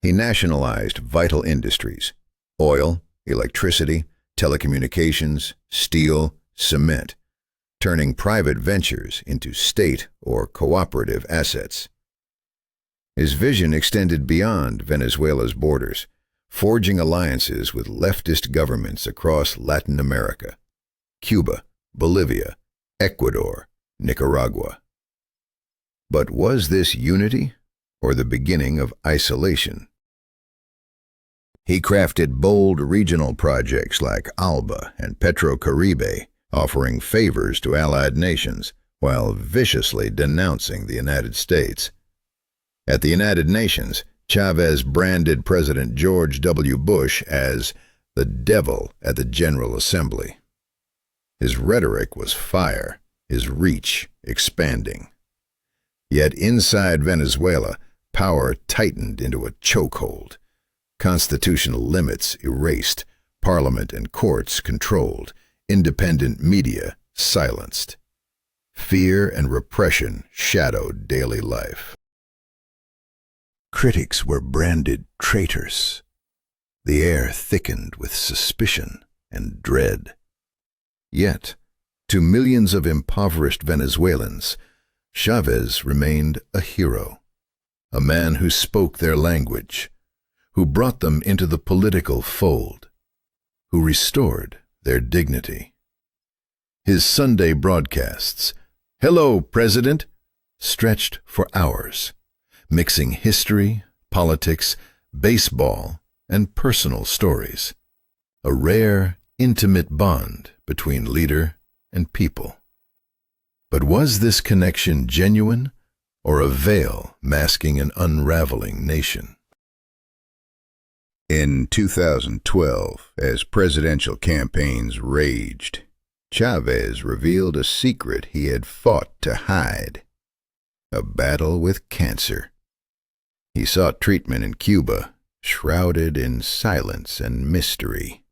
Speaker 1: He nationalized vital industries: oil, electricity, telecommunications, steel, cement, turning private ventures into state or cooperative assets. His vision extended beyond Venezuela's borders, forging alliances with leftist governments across Latin America, Cuba, Bolivia, Ecuador, Nicaragua. But was this unity or the beginning of isolation? He crafted bold regional projects like ALBA and PetroCaribe, offering favors to allied nations while viciously denouncing the United States. At the United Nations, Chavez branded President George W. Bush as the devil at the General Assembly. His rhetoric was fire, his reach expanding. Yet inside Venezuela, power tightened into a chokehold. Constitutional limits erased, parliament and courts controlled, independent media silenced. Fear and repression shadowed daily life. Critics were branded traitors. The air thickened with suspicion and dread. Yet, to millions of impoverished Venezuelans, Chavez remained a hero, a man who spoke their language, who brought them into the political fold, who restored their dignity. His Sunday broadcasts, "Hello, President," stretched for hours, mixing history, politics, baseball, and personal stories, a rare, intimate bond between leader and people. But was this connection genuine, or a veil masking an unraveling nation? In 2012, as presidential campaigns raged, Chavez revealed a secret he had fought to hide: a battle with cancer. He sought treatment in Cuba, shrouded in silence and mystery.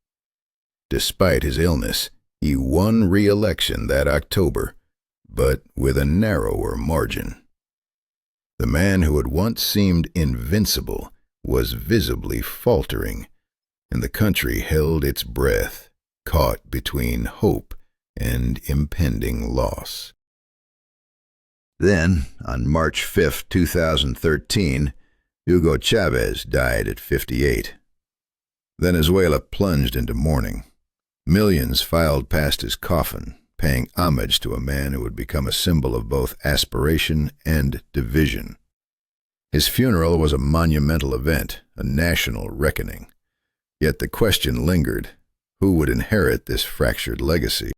Speaker 1: Despite his illness, he won re-election that October, but with a narrower margin. The man who had once seemed invincible was visibly faltering, and the country held its breath, caught between hope and impending loss. Then, on March 5, 2013, Hugo Chavez died at 58. Venezuela plunged into mourning. Millions filed past his coffin, paying homage to a man who would become a symbol of both aspiration and division. His funeral was a monumental event, a national reckoning. Yet the question lingered, who would inherit this fractured legacy?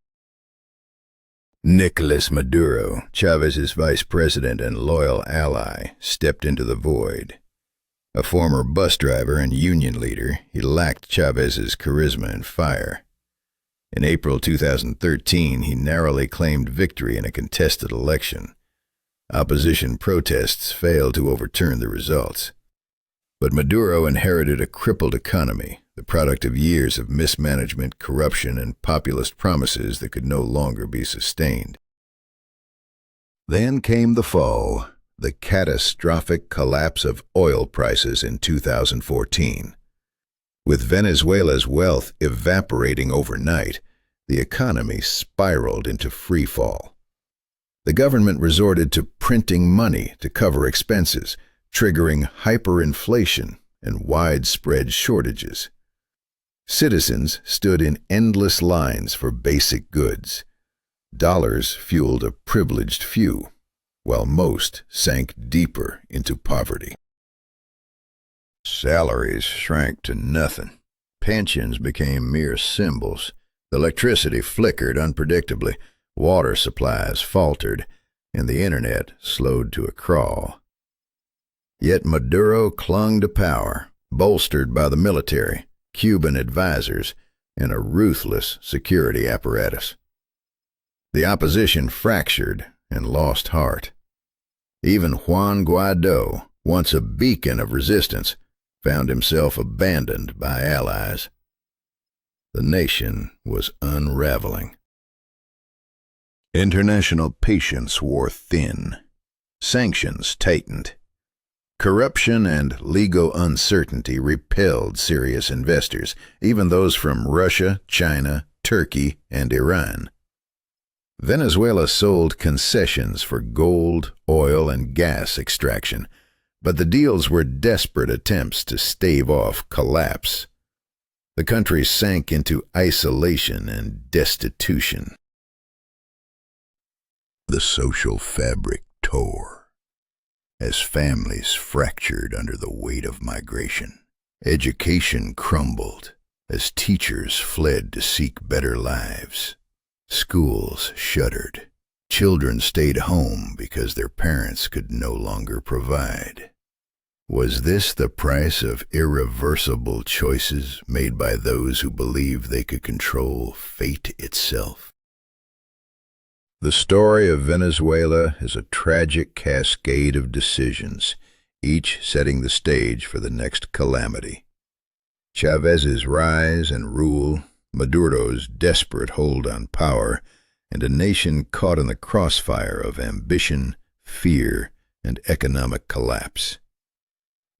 Speaker 1: Nicolas Maduro, Chávez's vice president and loyal ally, stepped into the void. A former bus driver and union leader, he lacked Chávez's charisma and fire. In April 2013, he narrowly claimed victory in a contested election. Opposition protests failed to overturn the results. But Maduro inherited a crippled economy, the product of years of mismanagement, corruption, and populist promises that could no longer be sustained. Then came the fall, the catastrophic collapse of oil prices in 2014. With Venezuela's wealth evaporating overnight, the economy spiraled into freefall. The government resorted to printing money to cover expenses, triggering hyperinflation and widespread shortages. Citizens stood in endless lines for basic goods. Dollars fueled a privileged few, while most sank deeper into poverty. Salaries shrank to nothing. Pensions became mere symbols. Electricity flickered unpredictably, water supplies faltered, and the internet slowed to a crawl. Yet Maduro clung to power, bolstered by the military, Cuban advisors, and a ruthless security apparatus. The opposition fractured and lost heart. Even Juan Guaidó, once a beacon of resistance, found himself abandoned by allies. The nation was unraveling. International patience wore thin. Sanctions tightened. Corruption and legal uncertainty repelled serious investors, even those from Russia, China, Turkey, and Iran. Venezuela sold concessions for gold, oil, and gas extraction, but the deals were desperate attempts to stave off collapse. The country sank into isolation and destitution. The social fabric tore as families fractured under the weight of migration. Education crumbled as teachers fled to seek better lives. Schools shuttered. Children stayed home because their parents could no longer provide. Was this the price of irreversible choices made by those who believed they could control fate itself? The story of Venezuela is a tragic cascade of decisions, each setting the stage for the next calamity. Chávez's rise and rule, Maduro's desperate hold on power, and a nation caught in the crossfire of ambition, fear, and economic collapse.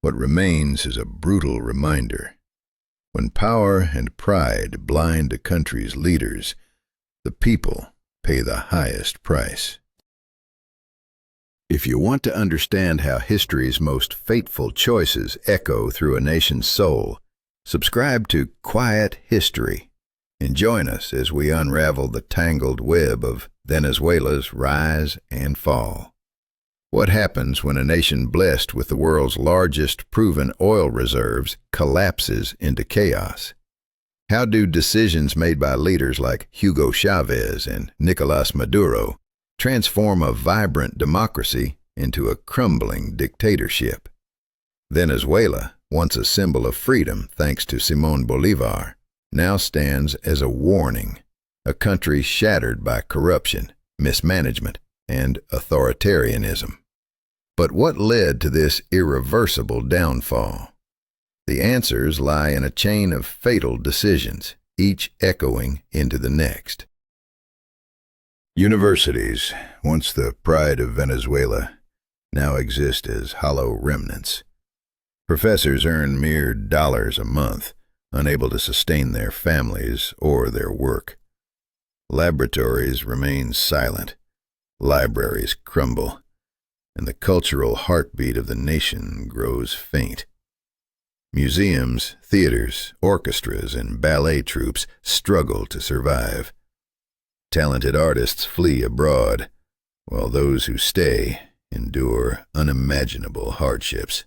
Speaker 1: What remains is a brutal reminder. When power and pride blind a country's leaders, the people pay the highest price. If you want to understand how history's most fateful choices echo through a nation's soul, subscribe to Quiet History and join us as we unravel the tangled web of Venezuela's rise and fall. What happens when a nation blessed with the world's largest proven oil reserves collapses into chaos? How do decisions made by leaders like Hugo Chávez and Nicolás Maduro transform a vibrant democracy into a crumbling dictatorship? Venezuela, once a symbol of freedom thanks to Simón Bolívar, now stands as a warning, a country shattered by corruption, mismanagement, and authoritarianism. But what led to this irreversible downfall? The answers lie in a chain of fatal decisions, each echoing into the next. Universities, once the pride of Venezuela, now exist as hollow remnants. Professors earn mere dollars a month, unable to sustain their families or their work. Laboratories remain silent, libraries crumble, and the cultural heartbeat of the nation grows faint. Museums, theaters, orchestras, and ballet troupes struggle to survive. Talented artists flee abroad, while those who stay endure unimaginable hardships.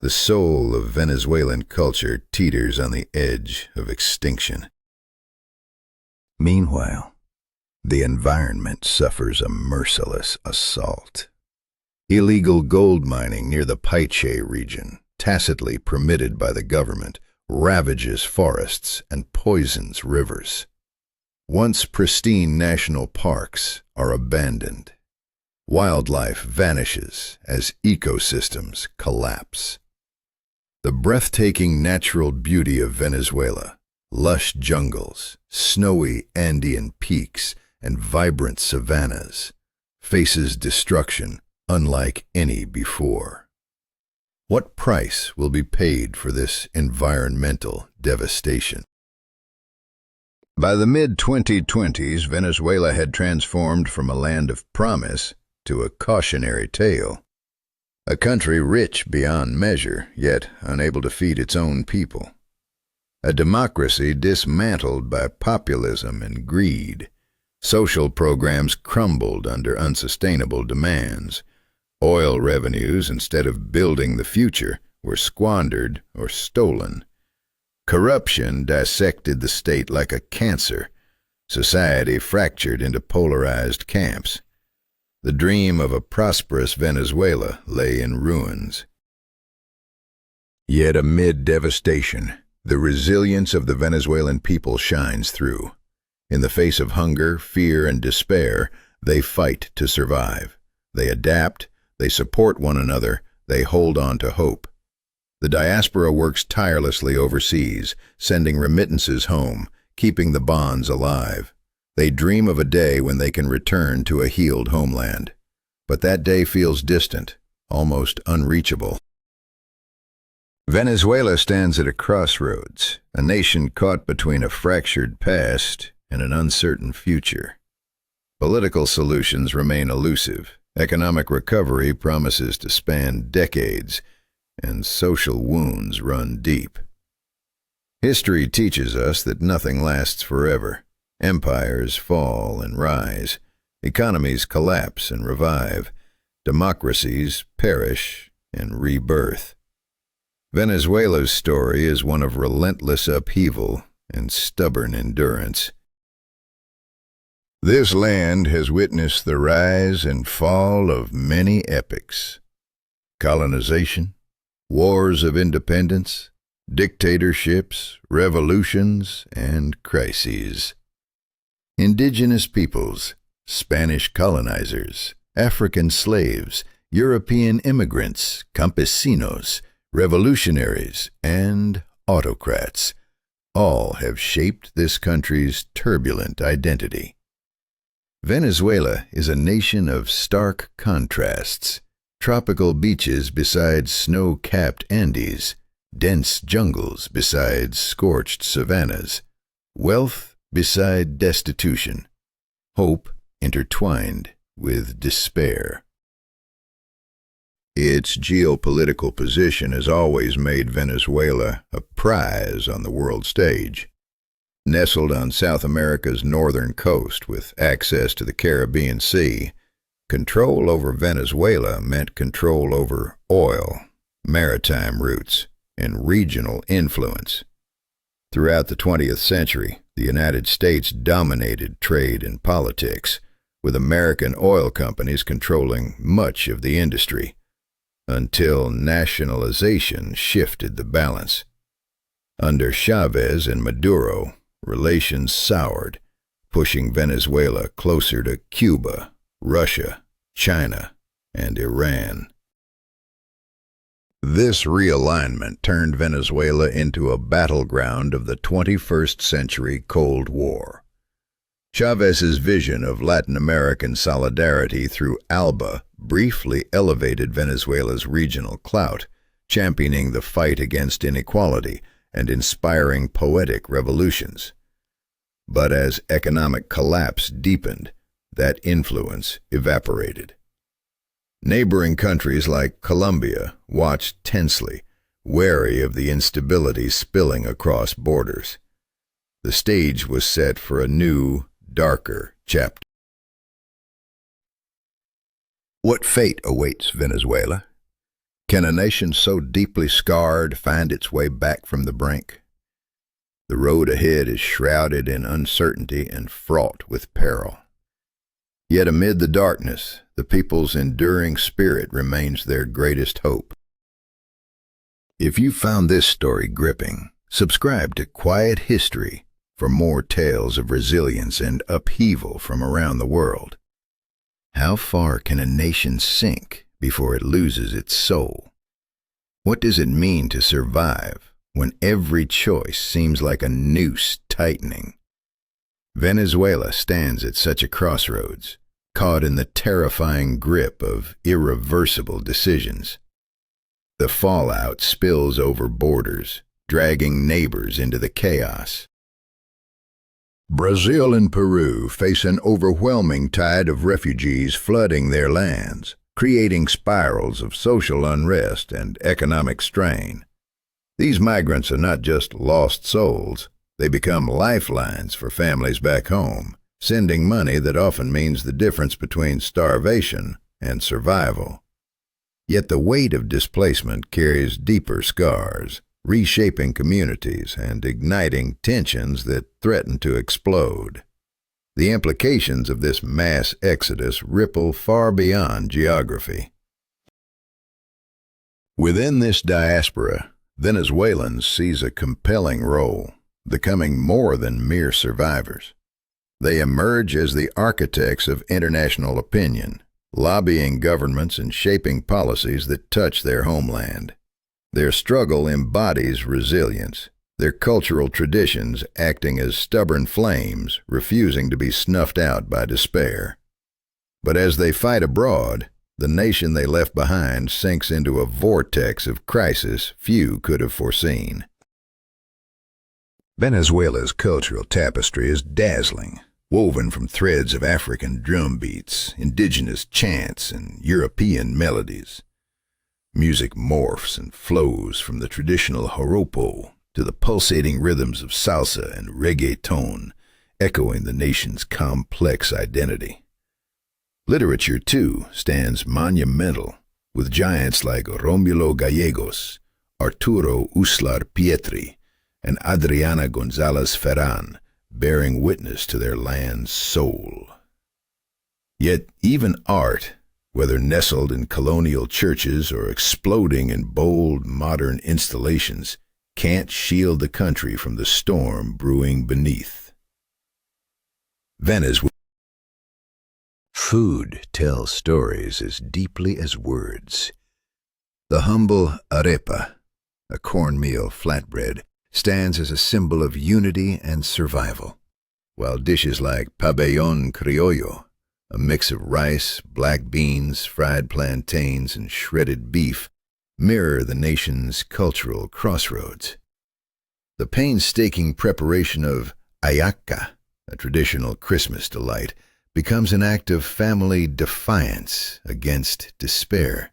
Speaker 1: The soul of Venezuelan culture teeters on the edge of extinction. Meanwhile, the environment suffers a merciless assault. Illegal gold mining near the Paiche region, tacitly permitted by the government, ravages forests and poisons rivers. Once pristine national parks are abandoned. Wildlife vanishes as ecosystems collapse. The breathtaking natural beauty of Venezuela, lush jungles, snowy Andean peaks, and vibrant savannas, faces destruction unlike any before. What price will be paid for this environmental devastation? By the mid-2020s, Venezuela had transformed from a land of promise to a cautionary tale. A country rich beyond measure, yet unable to feed its own people. A democracy dismantled by populism and greed. Social programs crumbled under unsustainable demands. Oil revenues, instead of building the future, were squandered or stolen. Corruption dissected the state like a cancer. Society fractured into polarized camps. The dream of a prosperous Venezuela lay in ruins. Yet amid devastation, the resilience of the Venezuelan people shines through. In the face of hunger, fear, and despair, they fight to survive. They adapt, they support one another, they hold on to hope. The diaspora works tirelessly overseas, sending remittances home, keeping the bonds alive. They dream of a day when they can return to a healed homeland. But that day feels distant, almost unreachable. Venezuela stands at a crossroads, a nation caught between a fractured past and an uncertain future. Political solutions remain elusive, economic recovery promises to span decades, and social wounds run deep. History teaches us that nothing lasts forever. Empires fall and rise, economies collapse and revive, democracies perish and rebirth. Venezuela's story is one of relentless upheaval and stubborn endurance. This land has witnessed the rise and fall of many epics. Colonization, wars of independence, dictatorships, revolutions, and crises. Indigenous peoples, Spanish colonizers, African slaves, European immigrants, campesinos, revolutionaries, and autocrats, all have shaped this country's turbulent identity. Venezuela is a nation of stark contrasts. Tropical beaches beside snow-capped Andes, dense jungles beside scorched savannas, wealth beside destitution, hope intertwined with despair. Its geopolitical position has always made Venezuela a prize on the world stage. Nestled on South America's northern coast with access to the Caribbean Sea, control over Venezuela meant control over oil, maritime routes, and regional influence. Throughout the 20th century, the United States dominated trade and politics, with American oil companies controlling much of the industry, until nationalization shifted the balance. Under Chavez and Maduro, relations soured, pushing Venezuela closer to Cuba, Russia, China, and Iran. This realignment turned Venezuela into a battleground of the 21st century Cold War. Chavez's vision of Latin American solidarity through ALBA briefly elevated Venezuela's regional clout, championing the fight against inequality and inspiring poetic revolutions. But as economic collapse deepened, that influence evaporated. Neighboring countries like Colombia watched tensely, wary of the instability spilling across borders. The stage was set for a new, darker chapter. What fate awaits Venezuela? Can a nation so deeply scarred find its way back from the brink? The road ahead is shrouded in uncertainty and fraught with peril. Yet amid the darkness, the people's enduring spirit remains their greatest hope. If you found this story gripping, subscribe to Quiet History for more tales of resilience and upheaval from around the world. How far can a nation sink before it loses its soul? What does it mean to survive when every choice seems like a noose tightening? Venezuela stands at such a crossroads, caught in the terrifying grip of irreversible decisions. The fallout spills over borders, dragging neighbors into the chaos. Brazil and Peru face an overwhelming tide of refugees flooding their lands, creating spirals of social unrest and economic strain. These migrants are not just lost souls, they become lifelines for families back home, sending money that often means the difference between starvation and survival. Yet the weight of displacement carries deeper scars, reshaping communities and igniting tensions that threaten to explode. The implications of this mass exodus ripple far beyond geography. Within this diaspora, Venezuelans seize a compelling role, becoming more than mere survivors. They emerge as the architects of international opinion, lobbying governments and shaping policies that touch their homeland. Their struggle embodies resilience, their cultural traditions acting as stubborn flames, refusing to be snuffed out by despair. But as they fight abroad, the nation they left behind sinks into a vortex of crisis few could have foreseen. Venezuela's cultural tapestry is dazzling, woven from threads of African drum beats, indigenous chants, and European melodies. Music morphs and flows from the traditional joropo to the pulsating rhythms of salsa and reggaeton, echoing the nation's complex identity. Literature, too, stands monumental, with giants like Rómulo Gallegos, Arturo Uslar Pietri, and Adriana González Ferrán bearing witness to their land's soul. Yet even art, whether nestled in colonial churches or exploding in bold, modern installations, can't shield the country from the storm brewing beneath. Venezuela. Food tells stories as deeply as words. The humble arepa, a cornmeal flatbread, stands as a symbol of unity and survival, while dishes like pabellón criollo, a mix of rice, black beans, fried plantains, and shredded beef, mirror the nation's cultural crossroads. The painstaking preparation of hallaca, a traditional Christmas delight, becomes an act of family defiance against despair.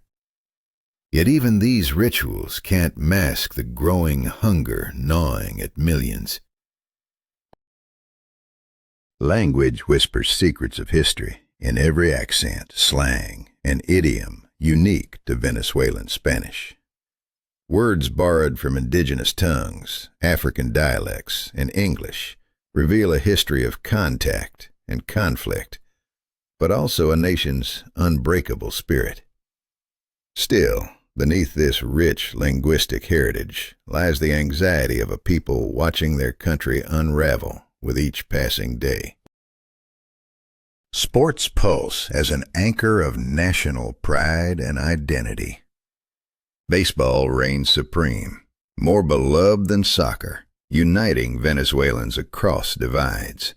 Speaker 1: Yet even these rituals can't mask the growing hunger gnawing at millions. Language whispers secrets of history in every accent, slang, and idiom unique to Venezuelan Spanish. Words borrowed from indigenous tongues, African dialects, and English reveal a history of contact and conflict, but also a nation's unbreakable spirit. Still, beneath this rich linguistic heritage lies the anxiety of a people watching their country unravel with each passing day. Sports pulse as an anchor of national pride and identity. Baseball reigns supreme, more beloved than soccer, uniting Venezuelans across divides.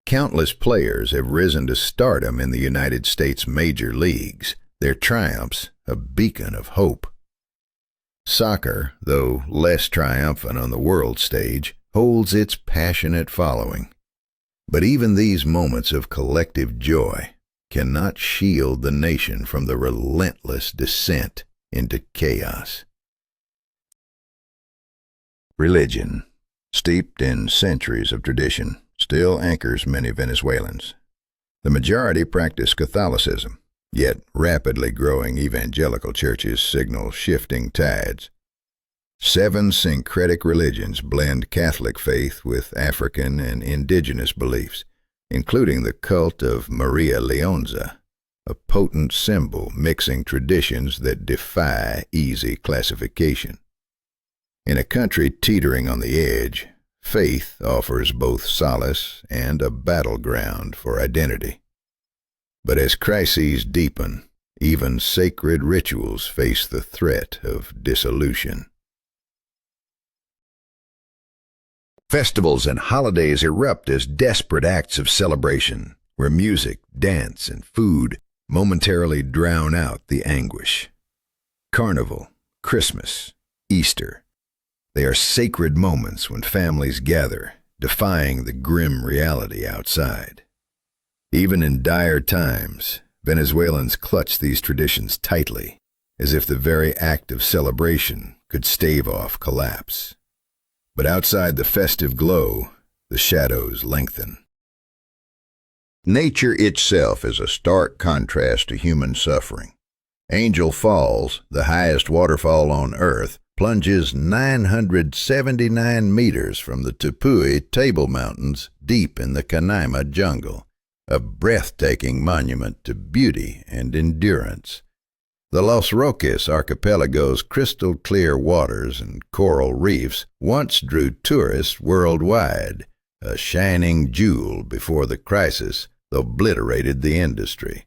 Speaker 1: Countless players have risen to stardom in the United States major leagues, their triumphs a beacon of hope. Soccer, though less triumphant on the world stage, holds its passionate following. But even these moments of collective joy cannot shield the nation from the relentless descent into chaos. Religion, steeped in centuries of tradition, still anchors many Venezuelans. The majority practice Catholicism, yet rapidly growing evangelical churches signal shifting tides. 7 syncretic religions blend Catholic faith with African and indigenous beliefs, including the cult of Maria Leonza, a potent symbol mixing traditions that defy easy classification. In a country teetering on the edge, faith offers both solace and a battleground for identity. But as crises deepen, even sacred rituals face the threat of dissolution. Festivals and holidays erupt as desperate acts of celebration, where music, dance, and food momentarily drown out the anguish. Carnival, Christmas, Easter. They are sacred moments when families gather, defying the grim reality outside. Even in dire times, Venezuelans clutch these traditions tightly, as if the very act of celebration could stave off collapse. But outside the festive glow, the shadows lengthen. Nature itself is a stark contrast to human suffering. Angel Falls, the highest waterfall on Earth, plunges 979 meters from the Tepui Table Mountains deep in the Canaima jungle, a breathtaking monument to beauty and endurance. The Los Roques archipelago's crystal-clear waters and coral reefs once drew tourists worldwide, a shining jewel before the crisis obliterated the industry.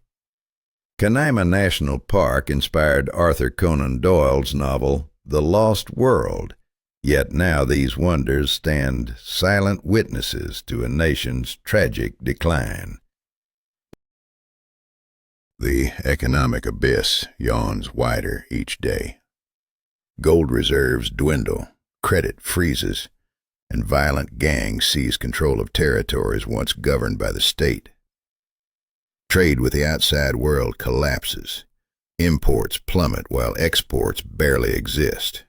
Speaker 1: Canaima National Park inspired Arthur Conan Doyle's novel The Lost World, yet now these wonders stand silent witnesses to a nation's tragic decline. The economic abyss yawns wider each day. Gold reserves dwindle, credit freezes, and violent gangs seize control of territories once governed by the state. Trade with the outside world collapses. Imports plummet while exports barely exist.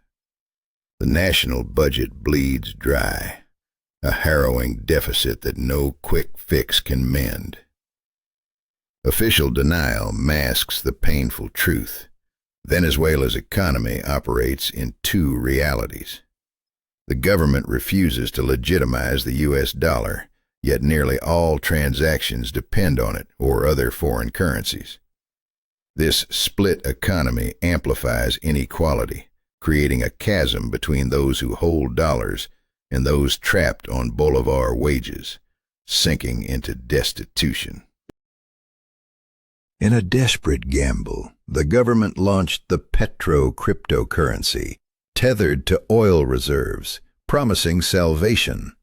Speaker 1: The national budget bleeds dry, a harrowing deficit that no quick fix can mend. Official denial masks the painful truth. Venezuela's economy operates in 2 realities. The government refuses to legitimize the U.S. dollar, yet nearly all transactions depend on it or other foreign currencies. This split economy amplifies inequality, creating a chasm between those who hold dollars and those trapped on bolivar wages, sinking into destitution. In a desperate gamble, the government launched the petro-cryptocurrency, tethered to oil reserves, promising salvation.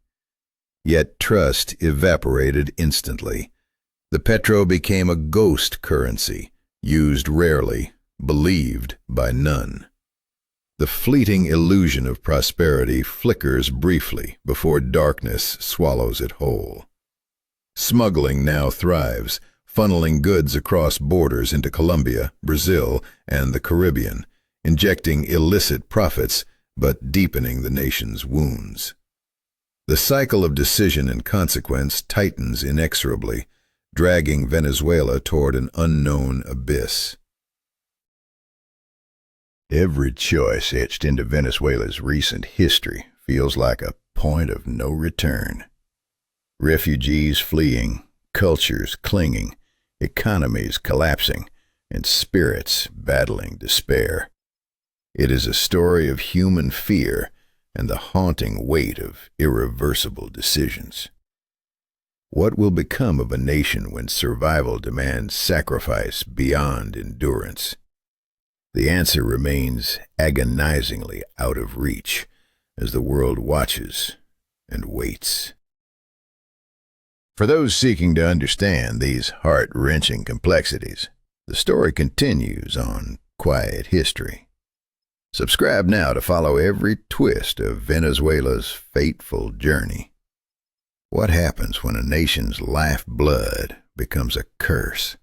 Speaker 1: Yet trust evaporated instantly. The petro became a ghost currency, used rarely, believed by none. The fleeting illusion of prosperity flickers briefly before darkness swallows it whole. Smuggling now thrives, funneling goods across borders into Colombia, Brazil, and the Caribbean, injecting illicit profits but deepening the nation's wounds. The cycle of decision and consequence tightens inexorably, dragging Venezuela toward an unknown abyss. Every choice etched into Venezuela's recent history feels like a point of no return. Refugees fleeing, cultures clinging, economies collapsing, and spirits battling despair. It is a story of human fear and the haunting weight of irreversible decisions. What will become of a nation when survival demands sacrifice beyond endurance? The answer remains agonizingly out of reach as the world watches and waits. For those seeking to understand these heart-wrenching complexities, the story continues on Quiet History. Subscribe now to follow every twist of Venezuela's fateful journey. What happens when a nation's lifeblood becomes a curse?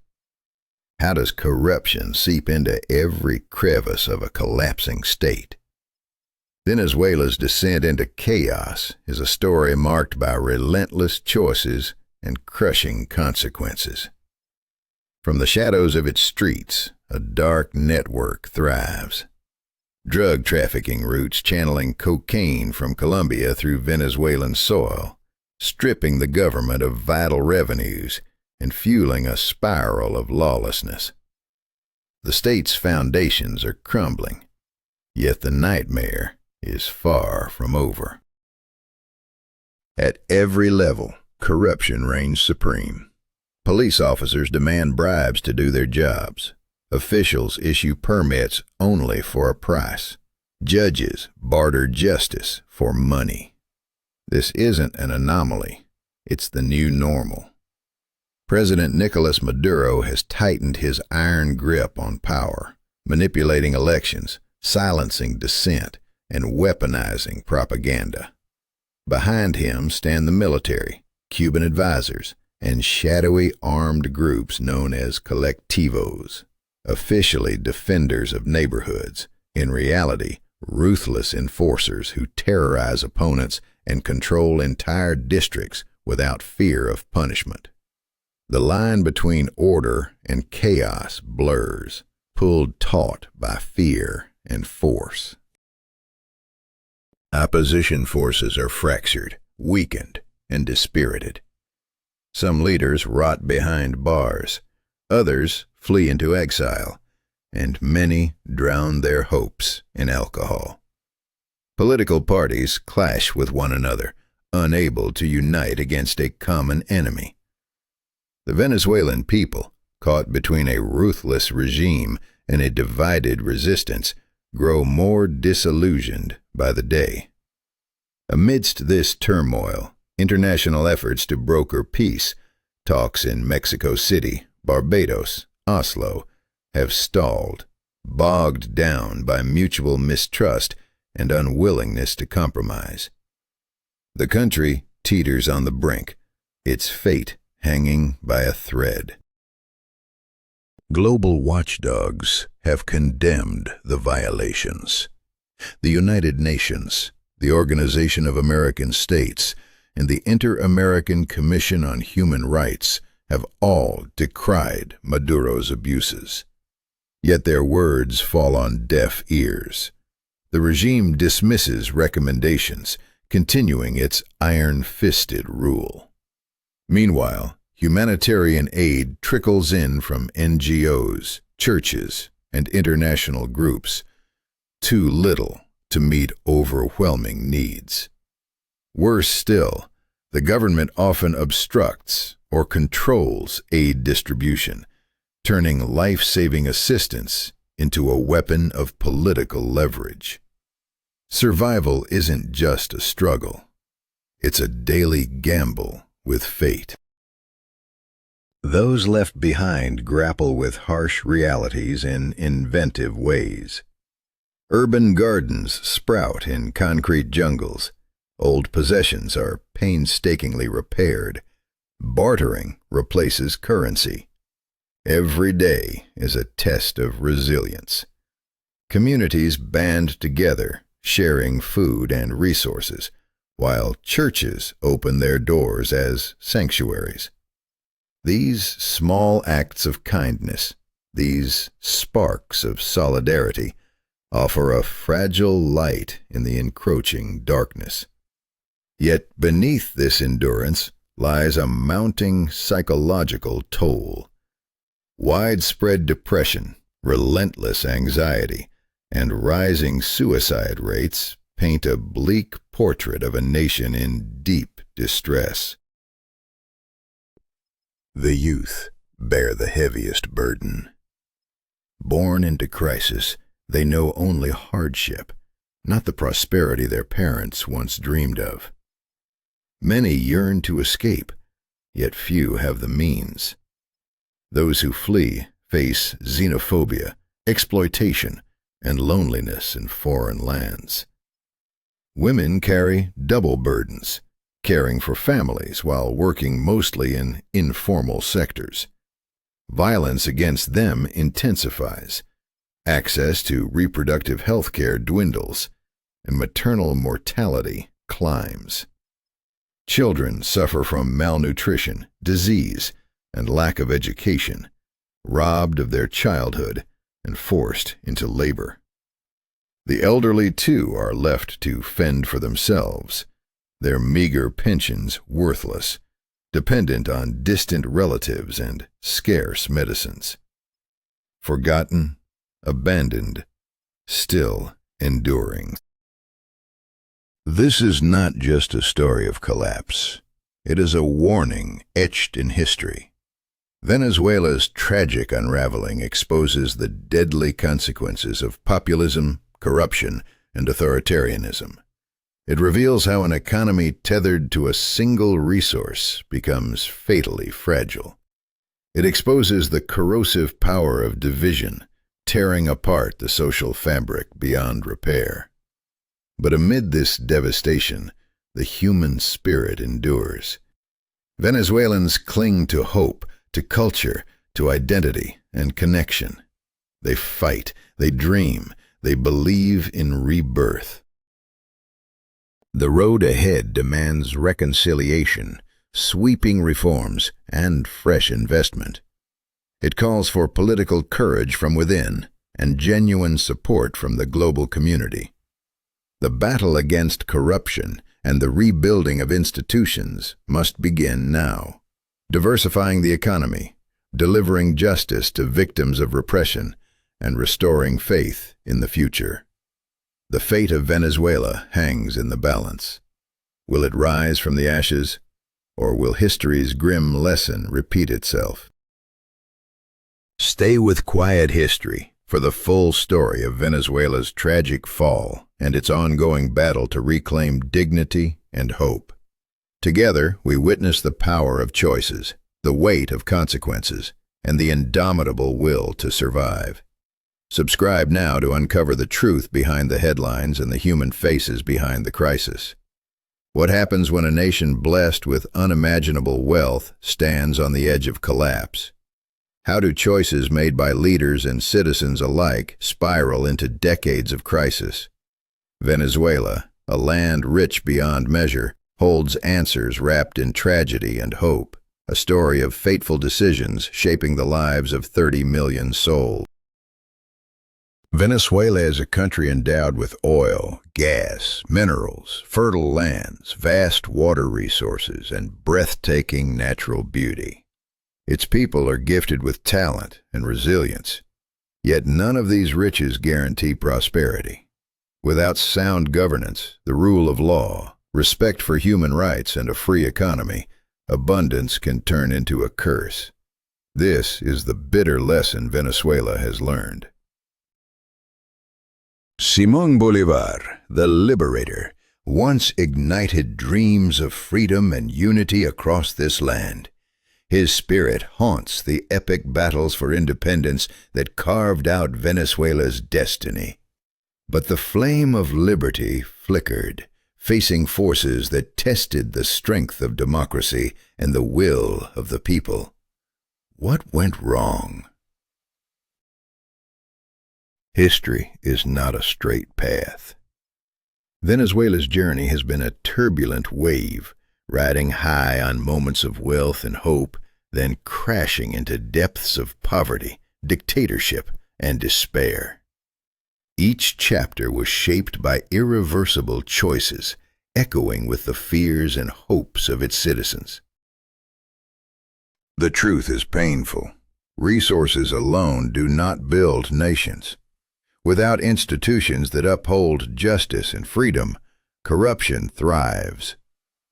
Speaker 1: How does corruption seep into every crevice of a collapsing state? Venezuela's descent into chaos is a story marked by relentless choices and crushing consequences. From the shadows of its streets, a dark network thrives. Drug trafficking routes channeling cocaine from Colombia through Venezuelan soil, stripping the government of vital revenues and fueling a spiral of lawlessness. The state's foundations are crumbling, yet the nightmare is far from over. At every level, corruption reigns supreme. Police officers demand bribes to do their jobs. Officials issue permits only for a price. Judges barter justice for money. This isn't an anomaly. It's the new normal. President Nicolas Maduro has tightened his iron grip on power, manipulating elections, silencing dissent, and weaponizing propaganda. Behind him stand the military, Cuban advisors, and shadowy armed groups known as colectivos, officially defenders of neighborhoods, in reality ruthless enforcers who terrorize opponents and control entire districts without fear of punishment. The line between order and chaos blurs, pulled taut by fear and force. Opposition forces are fractured, weakened, and dispirited. Some leaders rot behind bars, others flee into exile, and many drown their hopes in alcohol. Political parties clash with one another, unable to unite against a common enemy. The Venezuelan people, caught between a ruthless regime and a divided resistance, grow more disillusioned by the day. Amidst this turmoil, international efforts to broker peace, talks in Mexico City, Barbados, Oslo, have stalled, bogged down by mutual mistrust and unwillingness to compromise. The country teeters on the brink, its fate hanging by a thread. Global watchdogs have condemned the violations. The United Nations, the Organization of American States, and the Inter-American Commission on Human Rights have all decried Maduro's abuses. Yet their words fall on deaf ears. The regime dismisses recommendations, continuing its iron-fisted rule. Meanwhile, humanitarian aid trickles in from NGOs, churches, and international groups, too little to meet overwhelming needs. Worse still, the government often obstructs or controls aid distribution, turning life-saving assistance into a weapon of political leverage. Survival isn't just a struggle. It's a daily gamble with fate. Those left behind grapple with harsh realities in inventive ways. Urban gardens sprout in concrete jungles. Old possessions are painstakingly repaired. Bartering replaces currency. Every day is a test of resilience. Communities band together, sharing food and resources, while churches open their doors as sanctuaries. These small acts of kindness, these sparks of solidarity, offer a fragile light in the encroaching darkness. Yet beneath this endurance lies a mounting psychological toll. Widespread depression, relentless anxiety, and rising suicide rates paint a bleak portrait of a nation in deep distress. The youth bear the heaviest burden. Born into crisis, they know only hardship, not the prosperity their parents once dreamed of. Many yearn to escape, yet few have the means. Those who flee face xenophobia, exploitation, and loneliness in foreign lands. Women carry double burdens, caring for families while working mostly in informal sectors. Violence against them intensifies. Access to reproductive health care dwindles. and maternal mortality climbs. Children suffer from malnutrition, disease, and lack of education, robbed of their childhood and forced into labor. The elderly, too, are left to fend for themselves, their meager pensions worthless, dependent on distant relatives and scarce medicines. Forgotten, abandoned, still enduring. This is not just a story of collapse. It is a warning etched in history. Venezuela's tragic unraveling exposes the deadly consequences of populism, corruption, and authoritarianism. It reveals how an economy tethered to a single resource becomes fatally fragile. It exposes the corrosive power of division, tearing apart the social fabric beyond repair. But amid this devastation, the human spirit endures. Venezuelans cling to hope, to culture, to identity and connection. They fight, they dream, they believe in rebirth. The road ahead demands reconciliation, sweeping reforms, and fresh investment. It calls for political courage from within and genuine support from the global community. The battle against corruption and the rebuilding of institutions must begin now. Diversifying the economy, delivering justice to victims of repression, and restoring faith in the future. The fate of Venezuela hangs in the balance. Will it rise from the ashes, or will history's grim lesson repeat itself? Stay with Quiet History for the full story of Venezuela's tragic fall and its ongoing battle to reclaim dignity and hope. Together, we witness the power of choices, the weight of consequences, and the indomitable will to survive. Subscribe now to uncover the truth behind the headlines and the human faces behind the crisis. What happens when a nation blessed with unimaginable wealth stands on the edge of collapse? How do choices made by leaders and citizens alike spiral into decades of crisis? Venezuela, a land rich beyond measure, holds answers wrapped in tragedy and hope, a story of fateful decisions shaping the lives of 30 million souls. Venezuela is a country endowed with oil, gas, minerals, fertile lands, vast water resources, and breathtaking natural beauty. Its people are gifted with talent and resilience, yet none of these riches guarantee prosperity. Without sound governance, the rule of law, respect for human rights, and a free economy, abundance can turn into a curse. This is the bitter lesson Venezuela has learned. Simón Bolívar, the liberator, once ignited dreams of freedom and unity across this land. His spirit haunts the epic battles for independence that carved out Venezuela's destiny. But the flame of liberty flickered, facing forces that tested the strength of democracy and the will of the people. What went wrong? History is not a straight path. Venezuela's journey has been a turbulent wave, riding high on moments of wealth and hope, then crashing into depths of poverty, dictatorship, and despair. Each chapter was shaped by irreversible choices, echoing with the fears and hopes of its citizens. The truth is painful. Resources alone do not build nations. Without institutions that uphold justice and freedom, corruption thrives.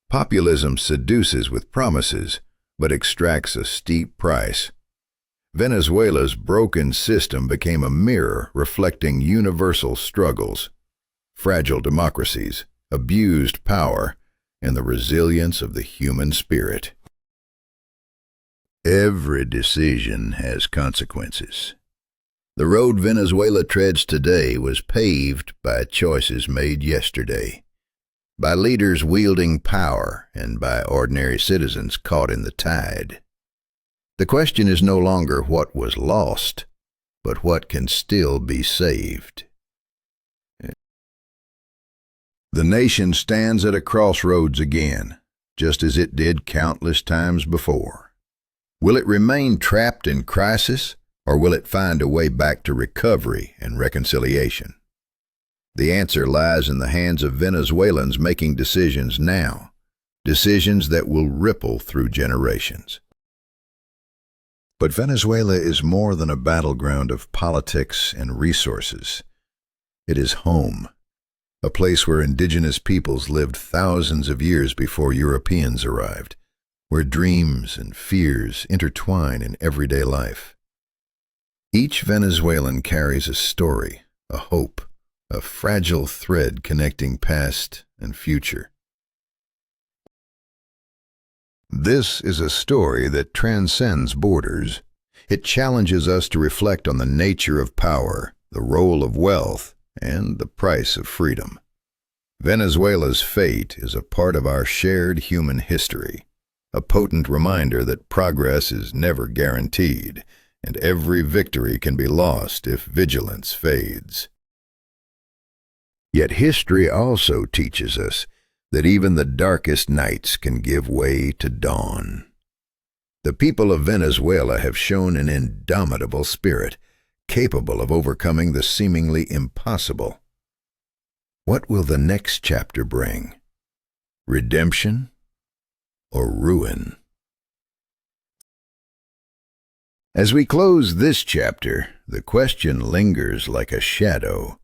Speaker 1: Populism seduces with promises, but extracts a steep price. Venezuela's broken system became a mirror reflecting universal struggles, fragile democracies, abused power, and the resilience of the human spirit. Every decision has consequences. The road Venezuela treads today was paved by choices made yesterday, by leaders wielding power and by ordinary citizens caught in the tide. The question is no longer what was lost, but what can still be saved. The nation stands at a crossroads again, just as it did countless times before. Will it remain trapped in crisis, or will it find a way back to recovery and reconciliation? The answer lies in the hands of Venezuelans making decisions now, decisions that will ripple through generations. But Venezuela is more than a battleground of politics and resources. It is home, a place where indigenous peoples lived thousands of years before Europeans arrived, where dreams and fears intertwine in everyday life. Each Venezuelan carries a story, a hope, a fragile thread connecting past and future. This is a story that transcends borders. It challenges us to reflect on the nature of power, the role of wealth, and the price of freedom. Venezuela's fate is a part of our shared human history, a potent reminder that progress is never guaranteed, and every victory can be lost if vigilance fades. Yet history also teaches us that even the darkest nights can give way to dawn. The people of Venezuela have shown an indomitable spirit, capable of overcoming the seemingly impossible. What will the next chapter bring? Redemption or ruin? As we close this chapter, the question lingers like a shadow.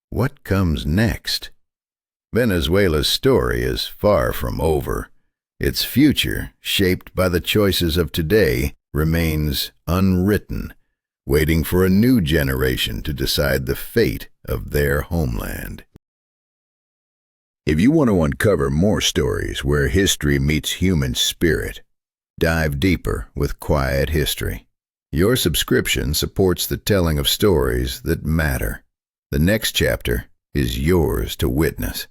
Speaker 1: What comes next? Venezuela's story is far from over. Its future, shaped by the choices of today, remains unwritten, waiting for a new generation to decide the fate of their homeland. If you want to uncover more stories where history meets human spirit, dive deeper with Quiet History. Your subscription supports the telling of stories that matter. The next chapter is yours to witness.